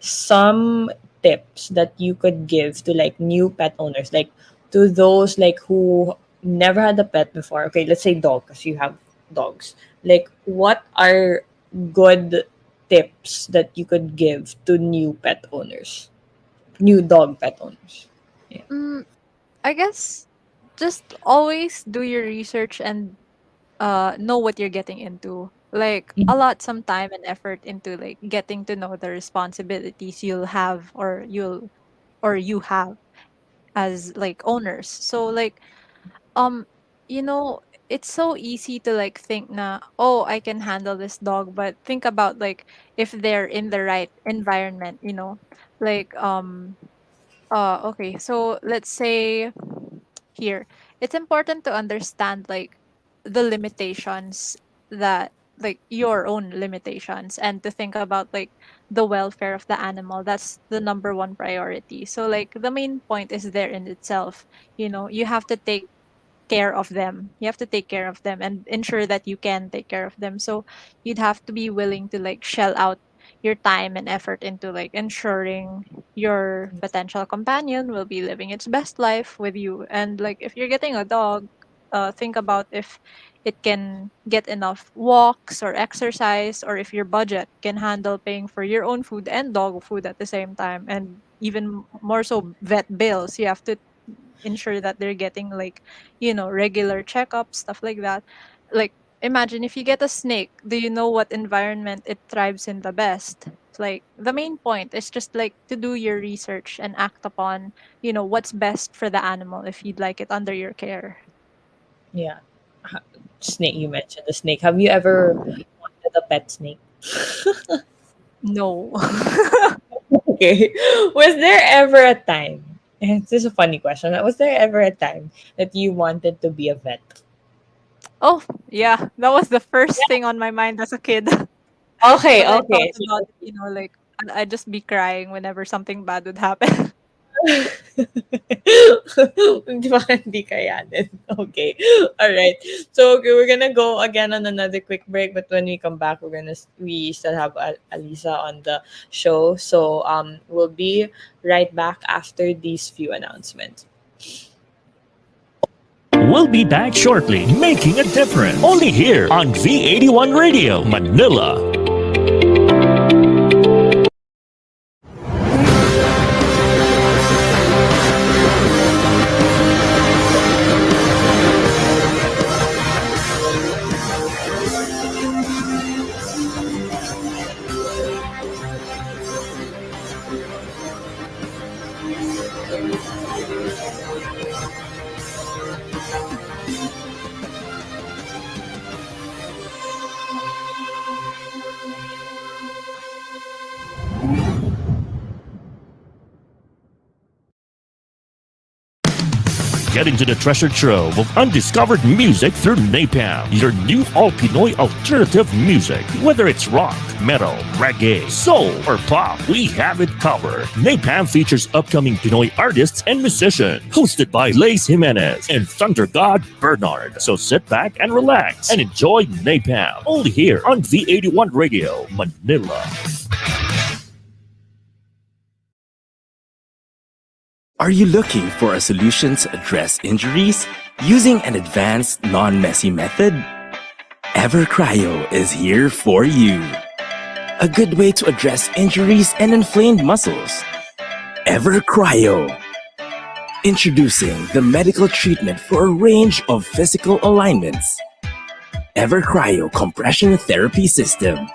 Speaker 4: some tips that you could give to like new pet owners, like to those like who never had a pet before? Okay, let's say dog, because you have dogs. Like, what are good tips that you could give to new pet owners, new dog pet owners? Yeah.
Speaker 11: Mm, I guess just always do your research and know what you're getting into. Like a lot some time and effort into like getting to know the responsibilities you have as like owners. So like um you know it's so easy to like think na, oh, I can handle this dog, but think about like if they're in the right environment, like okay, so let's say here it's important to understand like the limitations, that like your own limitations, and to think about like the welfare of the animal. That's the number one priority. So like the main point is there in itself. You have to take care of them. You have to take care of them and ensure that you can take care of them. So you'd have to be willing to like shell out your time and effort into like ensuring your potential companion will be living its best life with you. And like if you're getting a dog, think about if it can get enough walks or exercise, or if your budget can handle paying for your own food and dog food at the same time, and even more so vet bills. You have to ensure that they're getting like, regular checkups, stuff like that. Like, imagine if you get a snake, do you know what environment it thrives in the best? It's like the main point is just like to do your research and act upon, what's best for the animal if you'd like it under your care.
Speaker 4: Yeah. Snake, you mentioned the snake. Have you ever wanted a pet snake?
Speaker 11: No.
Speaker 4: Okay. Was there ever a time? And this is a funny question. Was there ever a time that you wanted to be a vet?
Speaker 11: Oh, yeah. That was the first thing on my mind as a kid.
Speaker 4: Okay,
Speaker 11: But I thought
Speaker 4: okay.
Speaker 11: about it, like I'd just be crying whenever something bad would happen.
Speaker 4: Di ba hindi kayanin? Okay. All right. So, okay, we're gonna go again on another quick break, but when we come back, we still have Alisa on the show. So, we'll be right back after these few announcements.
Speaker 3: We'll be back shortly, making a difference. Only here on V81 Radio, Manila. Get into the treasure trove of undiscovered music through Napalm, your new all-Pinoy alternative music. Whether it's rock, metal, reggae, soul, or pop, we have it covered. Napalm features upcoming Pinoy artists and musicians, hosted by Lace Jimenez and Thunder God Bernard. So sit back and relax and enjoy Napalm, only here on V81 Radio, Manila.
Speaker 9: Are you looking for a solution to address injuries using an advanced, non-messy method? EverCryo is here for you. A good way to address injuries and inflamed muscles. EverCryo. Introducing the medical treatment for a range of physical alignments. EverCryo Compression Therapy System.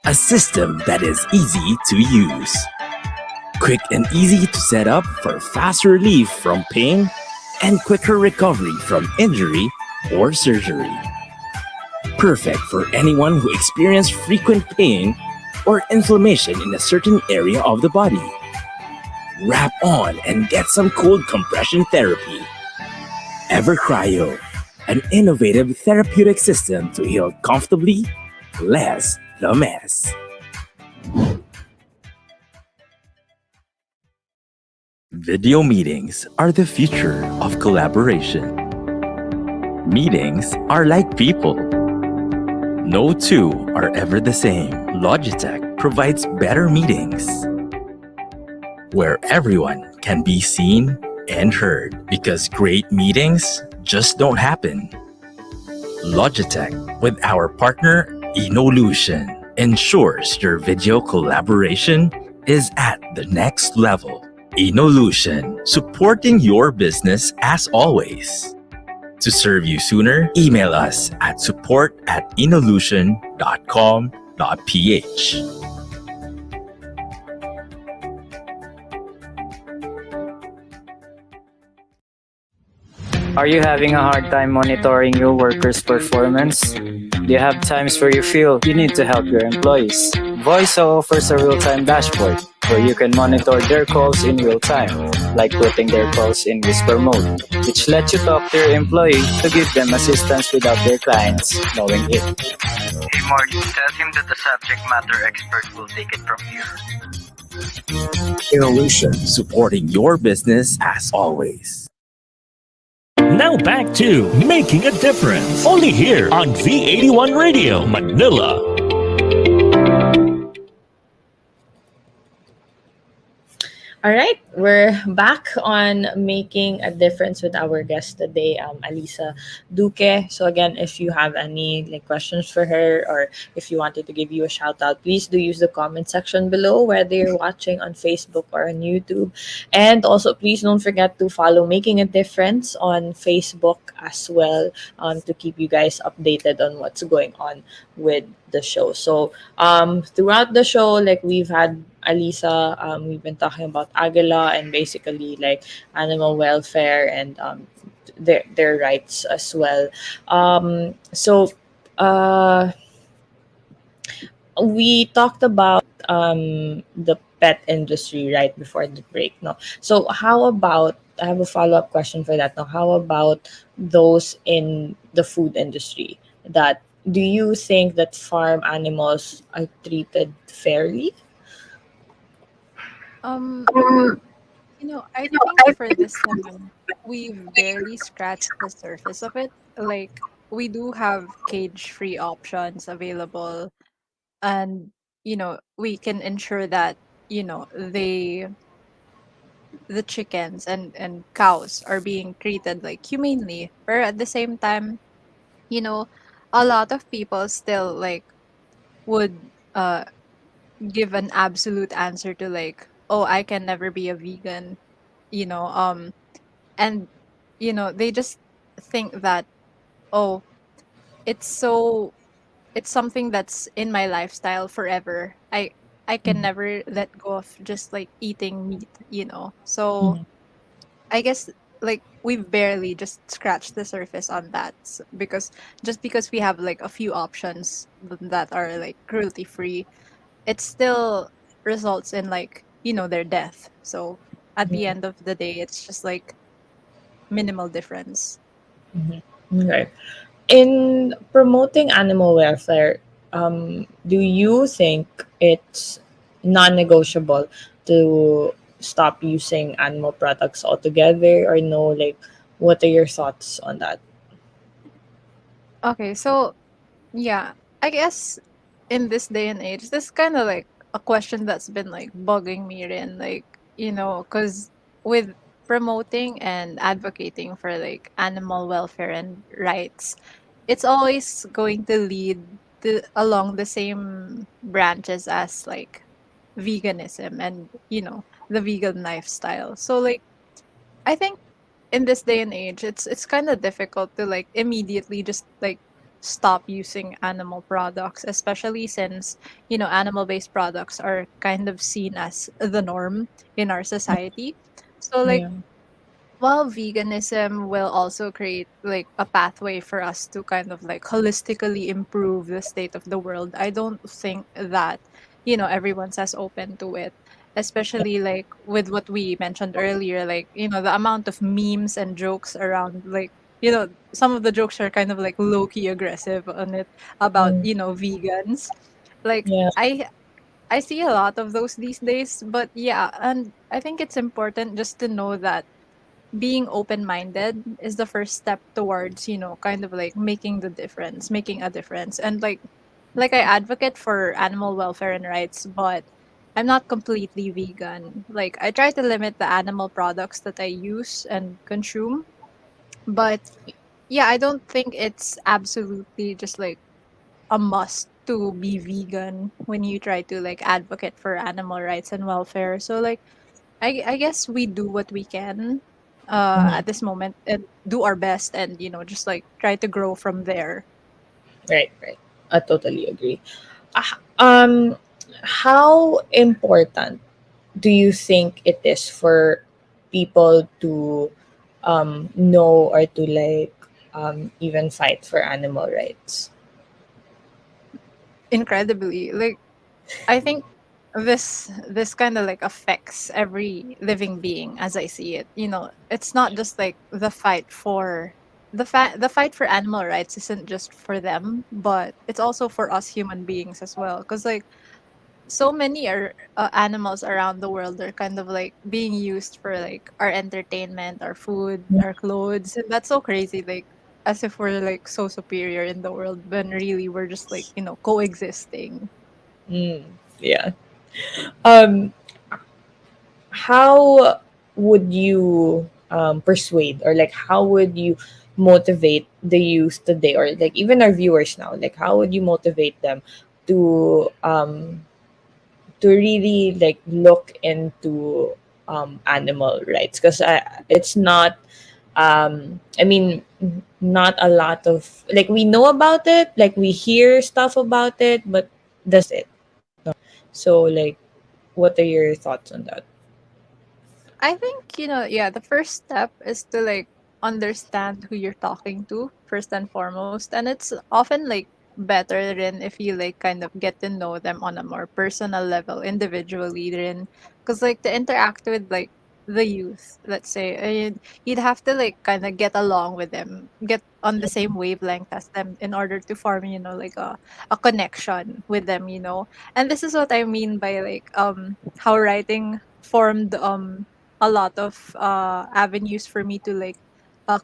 Speaker 9: A system that is easy to use. Quick and easy to set up for fast relief from pain and quicker recovery from injury or surgery. Perfect for anyone who experiences frequent pain or inflammation in a certain area of the body. Wrap on and get some cold compression therapy. EverCryo, an innovative therapeutic system to heal comfortably, less the mess. Video meetings are the future of collaboration. Meetings are like people. No two are ever the same. Logitech provides better meetings where everyone can be seen and heard, because great meetings just don't happen. Logitech, with our partner Inolution, ensures your video collaboration is at the next level. Inolution, supporting your business as always. To serve you sooner, email us at support@inolution.com.ph.
Speaker 12: Are you having a hard time monitoring your workers' performance? Do you have times where you feel you need to help your employees? Voiso offers a real-time dashboard where you can monitor their calls in real time, like putting their calls in whisper mode, which lets you talk to your employee to give them assistance without their clients knowing it.
Speaker 14: Hey Mark, tell him that the subject matter expert will take it from here.
Speaker 9: Inolution, supporting your business as always.
Speaker 3: Now back to Making a Difference, only here on V81 Radio, Manila.
Speaker 4: All right, we're back on making a difference with our guest today, Alyssa Duque. So again, if you have any like questions for her, or if you wanted to give you a shout out, please do use the comment section below, whether you're watching on Facebook or on YouTube. And also, please don't forget to follow Making a Difference on Facebook as well, to keep you guys updated on what's going on with the show. So throughout the show, like we've had Alisa, we've been talking about Agila and basically like animal welfare and their rights as well. So uh, we talked about the pet industry right before the break. No, so how about, I have a follow up question for that. Now, how about those in the food industry? That, do you think that farm animals are treated fairly?
Speaker 11: Um, I think for this one, we've barely scratched the surface of it. Like, we do have cage-free options available, and we can ensure that the chickens and cows are being treated like humanely. But at the same time, you know, a lot of people still like would give an absolute answer to like, oh, I can never be a vegan, you know, and they just think that, oh, it's so it's something that's in my lifestyle forever. I can never let go of just like eating meat. So
Speaker 4: Mhm.
Speaker 11: I guess like we've barely just scratched the surface on that, because just because we have like a few options that are like cruelty free, it still results in like their death. So at the end of the day, it's just like minimal difference.
Speaker 4: Mhm. Okay. In promoting animal welfare, do you think it's non-negotiable to stop using animal products altogether, or no? Like, what are your thoughts on that?
Speaker 11: Okay, so yeah, I guess in this day and age, this kind of like a question that's been like bugging me in, like, because with promoting and advocating for like animal welfare and rights, it's always going to lead along the same branches as like veganism and, the vegan lifestyle. So, like, I think in this day and age, it's kind of difficult to like immediately just like stop using animal products, especially since animal-based products are kind of seen as the norm in our society. So like
Speaker 4: Yeah.
Speaker 11: while veganism will also create like a pathway for us to kind of like holistically improve the state of the world, I don't think that everyone's as open to it, especially like with what we mentioned earlier, like the amount of memes and jokes around, like some of the jokes are kind of like low-key aggressive on it about
Speaker 4: Mm,
Speaker 11: vegans. Like
Speaker 4: yeah.
Speaker 11: I see a lot of those these days, but yeah, and I think it's important just to know that being open-minded is the first step towards kind of like making a difference. And like I advocate for animal welfare and rights, but I'm not completely vegan. Like I try to limit the animal products that I use and consume, but yeah, I don't think it's absolutely just like a must to be vegan when you try to like advocate for animal rights and welfare. So like I guess we do what we can
Speaker 4: Mhm.
Speaker 11: at this moment and do our best, and just like try to grow from there.
Speaker 4: Right, right. I totally agree. How important do you think it is for people to know, or to like even fight for animal rights?
Speaker 11: Incredibly, like I think this kind of like affects every living being as I see it. It's not just like the fight for animal rights isn't just for them, but it's also for us human beings as well, because like so many animals around the world are kind of like being used for like our entertainment, our food, our clothes, and that's so crazy, like as if we're like so superior in the world when really we're just like coexisting.
Speaker 4: Mm, yeah. Um, how would you persuade, or like how would you motivate the youth today, or like even our viewers now, like how would you motivate them to really like look into animal rights? Because it's not I mean, not a lot of, like, we know about it, like we hear stuff about it, but that's it. So like, what are your thoughts on that?
Speaker 11: I think, yeah, the first step is to like understand who you're talking to first and foremost. And it's often like better than if you like kind of get to know them on a more personal level individually then, because like to interact with like the youth, let's say, you'd have to like kind of get along with them, get on the same wavelength as them in order to form, like a connection with them, and this is what I mean by like how writing formed a lot of avenues for me to like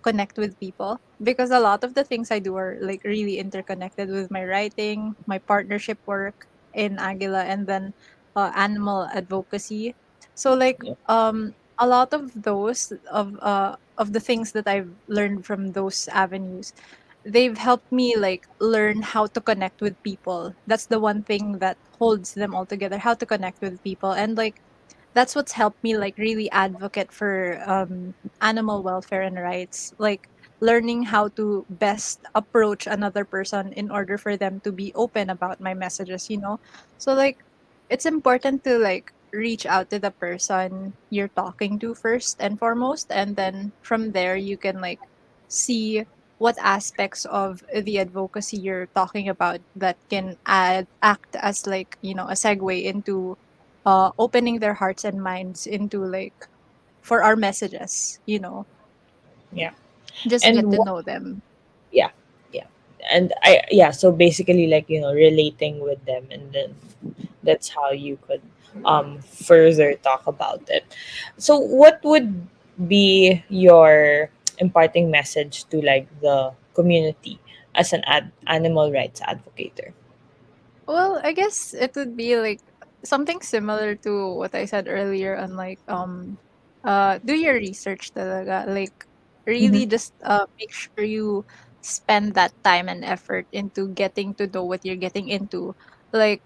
Speaker 11: connect with people, because a lot of the things I do are like really interconnected with my writing, my partnership work in Agila, and then animal advocacy. So like a lot of those of the things that I've learned from those avenues, they've helped me like learn how to connect with people. That's the one thing that holds them all together, how to connect with people. And like that's what's helped me like really advocate for animal welfare and rights, like learning how to best approach another person in order for them to be open about my messages. So like it's important to like reach out to the person you're talking to first and foremost, and then from there you can like see what aspects of the advocacy you're talking about that can act as like a segue into opening their hearts and minds into like for our messages.
Speaker 4: Yeah.
Speaker 11: Just to
Speaker 4: And
Speaker 11: get to know them.
Speaker 4: yeah, yeah. And I yeah, so basically, like, relating with them, and then that's how you could further talk about it. So what would be your imparting message to like the community as an animal rights advocator?
Speaker 11: Well, I guess it would be like something similar to what I said earlier on like do your research talaga. Like
Speaker 4: Mm-hmm.
Speaker 11: really just make sure you spend that time and effort into getting to know what you're getting into. Like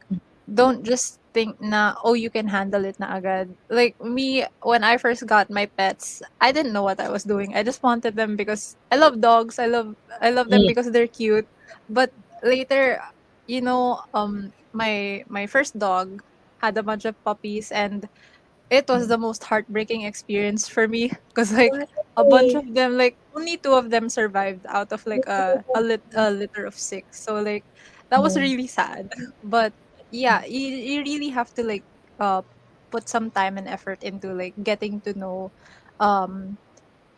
Speaker 11: don't just think na oh you can handle it na agad. Like me when I first got my pets, I didn't know what I was doing. I just wanted them because I love dogs. I love them because they're cute. But later my first dog had a bunch of puppies, and it was the most heartbreaking experience for me because like a bunch
Speaker 4: Why?
Speaker 11: of them, like only two of them survived out of like a litter of six. So like that was
Speaker 4: Mm,
Speaker 11: really sad. But yeah, you really have to like uh put some time and effort into like getting to know um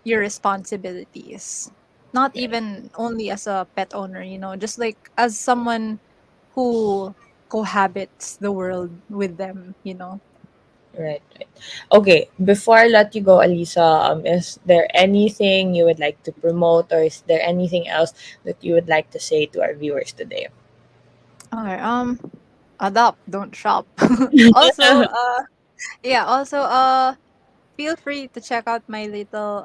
Speaker 11: your responsibilities. Not
Speaker 4: right.
Speaker 11: even only as a pet owner, just like as someone who cohabits the world with them.
Speaker 4: Right, right. Okay, before I let you go, Alisa, is there anything you would like to promote, or is there anything else that you would like to say to our viewers today?
Speaker 11: Okay, adopt, don't shop. Also, yeah, also, feel free to check out my little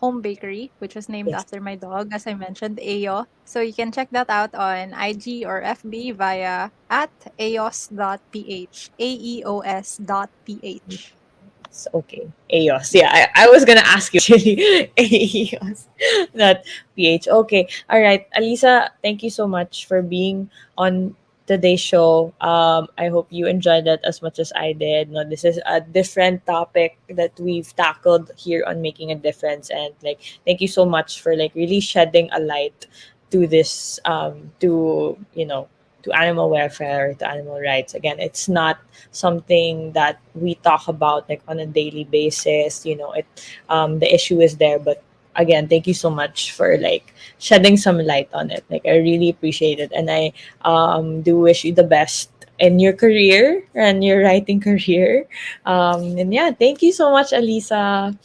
Speaker 11: home bakery, which was named
Speaker 4: Yes.
Speaker 11: after my dog, as I mentioned, Ayo. So you can check that out on IG or FB via at aeos.ph, aeos.ph.
Speaker 4: It's okay. AOS. Yeah, I was gonna ask you actually. AOS, not PH. Okay. All right. Alisa, thank you so much for being on today's show. I hope you enjoyed that as much as I did. No, this is a different topic that we've tackled here on Making a Difference, and like, thank you so much for like really shedding a light to this, to animal welfare, to animal rights. Again, it's not something that we talk about like on a daily basis. It the issue is there, but again, thank you so much for like shedding some light on it. Like, I really appreciate it, and I do wish you the best in your career and your writing career. And yeah, thank you so much, Alisa.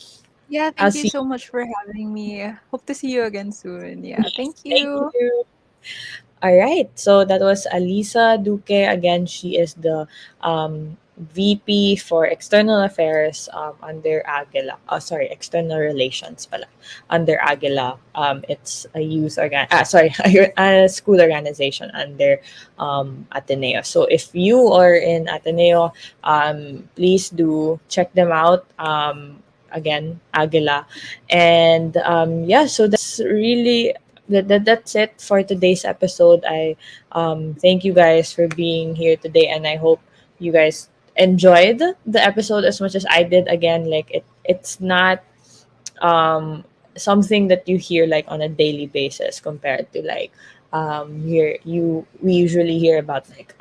Speaker 11: Yeah,
Speaker 4: I'll
Speaker 11: thank you
Speaker 4: see
Speaker 11: so much for having me. Hope to see you again soon.
Speaker 4: you.
Speaker 11: Yeah,
Speaker 4: Yes,
Speaker 11: thank
Speaker 4: thank
Speaker 11: you.
Speaker 4: you. All right. So that was Alyssa Duque. Again, she is the VP for External Affairs under Agila. Oh, sorry, External Relations pala under Agila. It's a a school organization under Ateneo. So if you are in Ateneo, please do check them out. Again, Agila, and yeah. So that's it for today's episode. I thank you guys for being here today, and I hope you guys enjoyed the episode as much as I did. Again, like it's not um something that you hear like on a daily basis compared to like here you we usually hear about like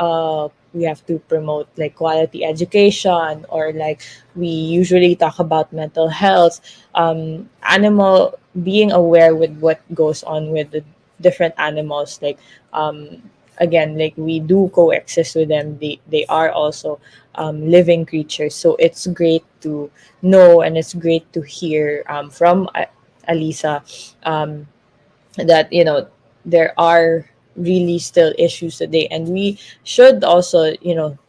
Speaker 4: we have to promote like quality education, or like we usually talk about mental health, animal being aware with what goes on with the different animals, like um again, like we do coexist with them. They are also living creatures, so it's great to know, and it's great to hear from Alisa, um, that there are really still issues today, and we should also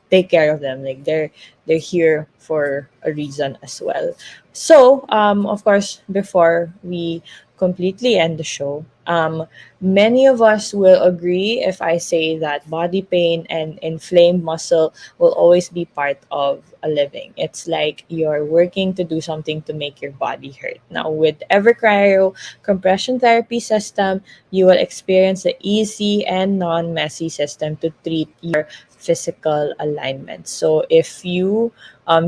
Speaker 4: take care of them. Like they're here for a reason as well. So of course, before we completely end the show, many of us will agree if I say that body pain and inflamed muscle will always be part of a living. It's like you're working to do something to make your body hurt. Now with Evercryo compression therapy system, you will experience the easy and non-messy system to treat your physical alignment. So if you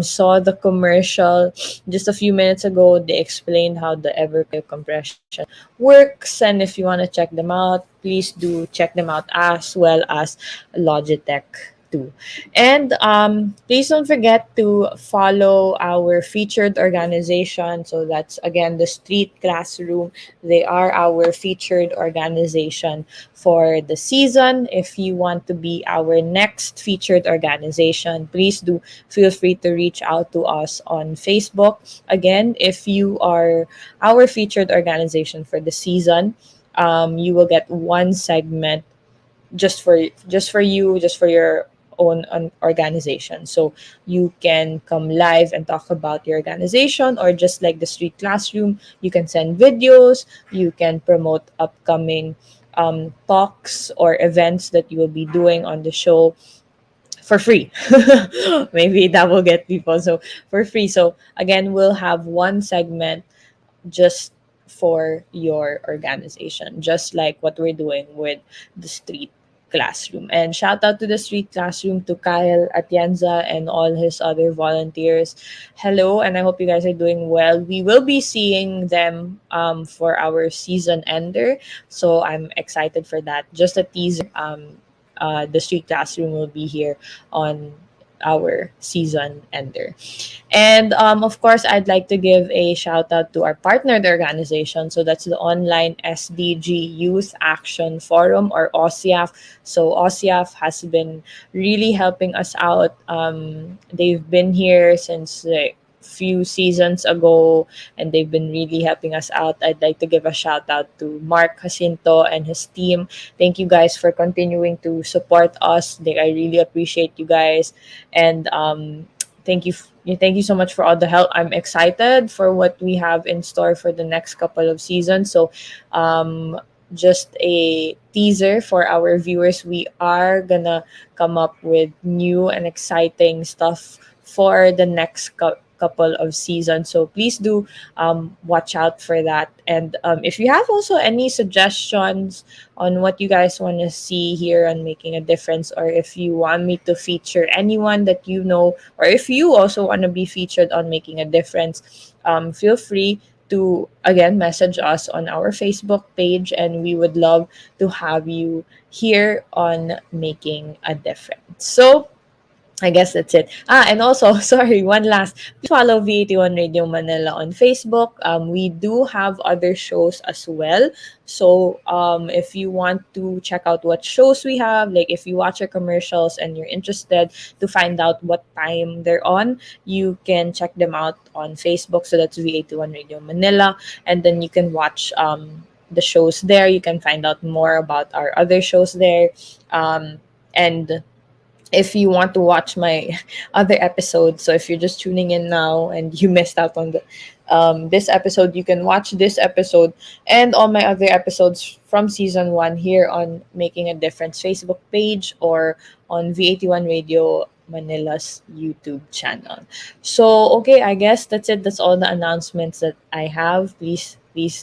Speaker 4: saw the commercial just a few minutes ago, they explained how the Everclear compression works. And if you want to check them out, please do check them out, as well as Logitech too. And please don't forget to follow our featured organization. So that's again the Street Classroom. They are our featured organization for the season. If you want to be our next featured organization, please do feel free to reach out to us on Facebook. Again, if you are our featured organization for the season, you will get one segment just for your own organization. So you can come live and talk about your organization, or just like the Street Classroom, you can send videos, you can promote upcoming talks or events that you will be doing on the show for free. Maybe that will get people. So for free. So again, we'll have one segment just for your organization, just like what we're doing with the Street Classroom. And shout out to the Street Classroom, to Kyle Atienza and all his other volunteers. Hello, and I hope you guys are doing well. We will be seeing them for our season ender, so I'm excited for that. Just a teaser. The Street Classroom will be here on our season ender. And of course, I'd like to give a shout out to our partnered organization. So that's the Online SDG Youth Action Forum, or OSIAF. So OSIAF has been really helping us out. They've been here since like few seasons ago, and they've been really helping us out. I'd like to give a shout out to Mark Jacinto and his team. Thank you guys for continuing to support us. I really appreciate you guys. And thank you thank you so much for all the help. I'm excited for what we have in store for the next couple of seasons. So just a teaser for our viewers, we are gonna come up with new and exciting stuff for the next couple of seasons. So please do watch out for that. And if you have also any suggestions on what you guys want to see here on Making a Difference, or if you want me to feature anyone that you know, or if you also want to be featured on Making a Difference, feel free to again message us on our Facebook page, and we would love to have you here on Making a Difference. So I guess that's it. And also, sorry, one last. Please follow V81 Radio Manila on Facebook. We do have other shows as well. So if you want to check out what shows we have, like if you watch our commercials and you're interested to find out what time they're on, you can check them out on Facebook. So that's V81 Radio Manila. And then you can watch the shows there. You can find out more about our other shows there. And if you want to watch my other episodes. So if you're just tuning in now and you missed out on this episode, you can watch this episode and all my other episodes from season 1 here on Making a Difference Facebook page or on V81 Radio Manila's YouTube channel. So okay, I guess that's it. That's all the announcements that I have. Please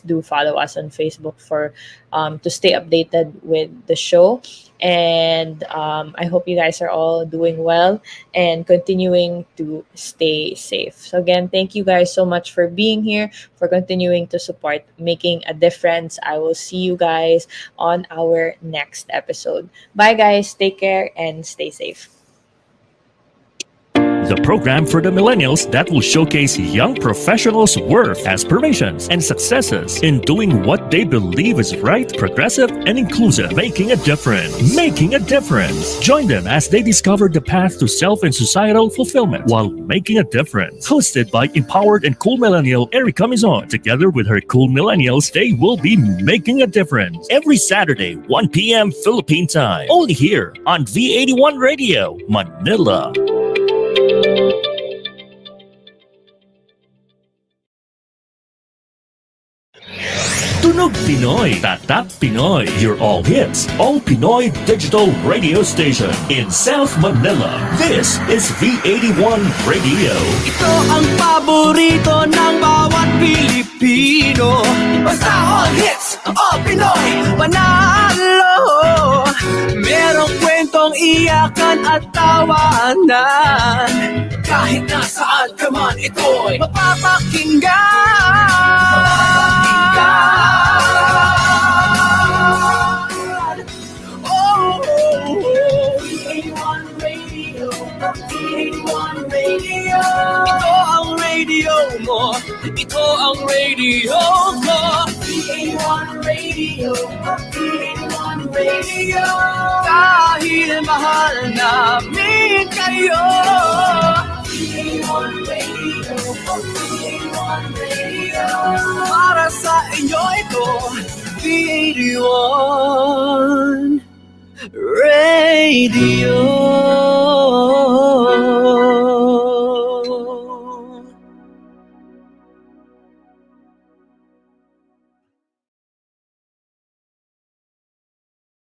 Speaker 4: do follow us on Facebook for to stay updated with the show. And I hope you guys are all doing well and continuing to stay safe. So again, thank you guys so much for being here, for continuing to support Making a Difference. I will see you guys on our next episode. Bye guys, take care and stay safe.
Speaker 3: The program for the millennials that will showcase young professionals' worth, aspirations, and successes in doing what they believe is right, progressive, and inclusive. Making a difference. Making a difference. Join them as they discover the path to self and societal fulfillment while making a difference. Hosted by empowered and cool millennial Erika Mizon. Together with her cool millennials, they will be making a difference. Every Saturday, 1 p.m. Philippine time. Only here on V81 Radio, Manila. Tunog Pinoy, Tatak Pinoy, your all hits, all Pinoy digital radio station in South Manila. This is V81 Radio.
Speaker 1: Ito ang paborito ng bawat Pilipino. Basta all hits, all Pinoy, panalo. Merong kwentong iyakan at tawanan. Kahit nasaan ka man, ito'y mapapakinggan. Ito ang radio mo, ito ang radio ko. V81 Radio, V81 Radio. Dahil mahal namin kayo. V81 Radio, V81 Radio. Para sa inyo ito, V81 Radio.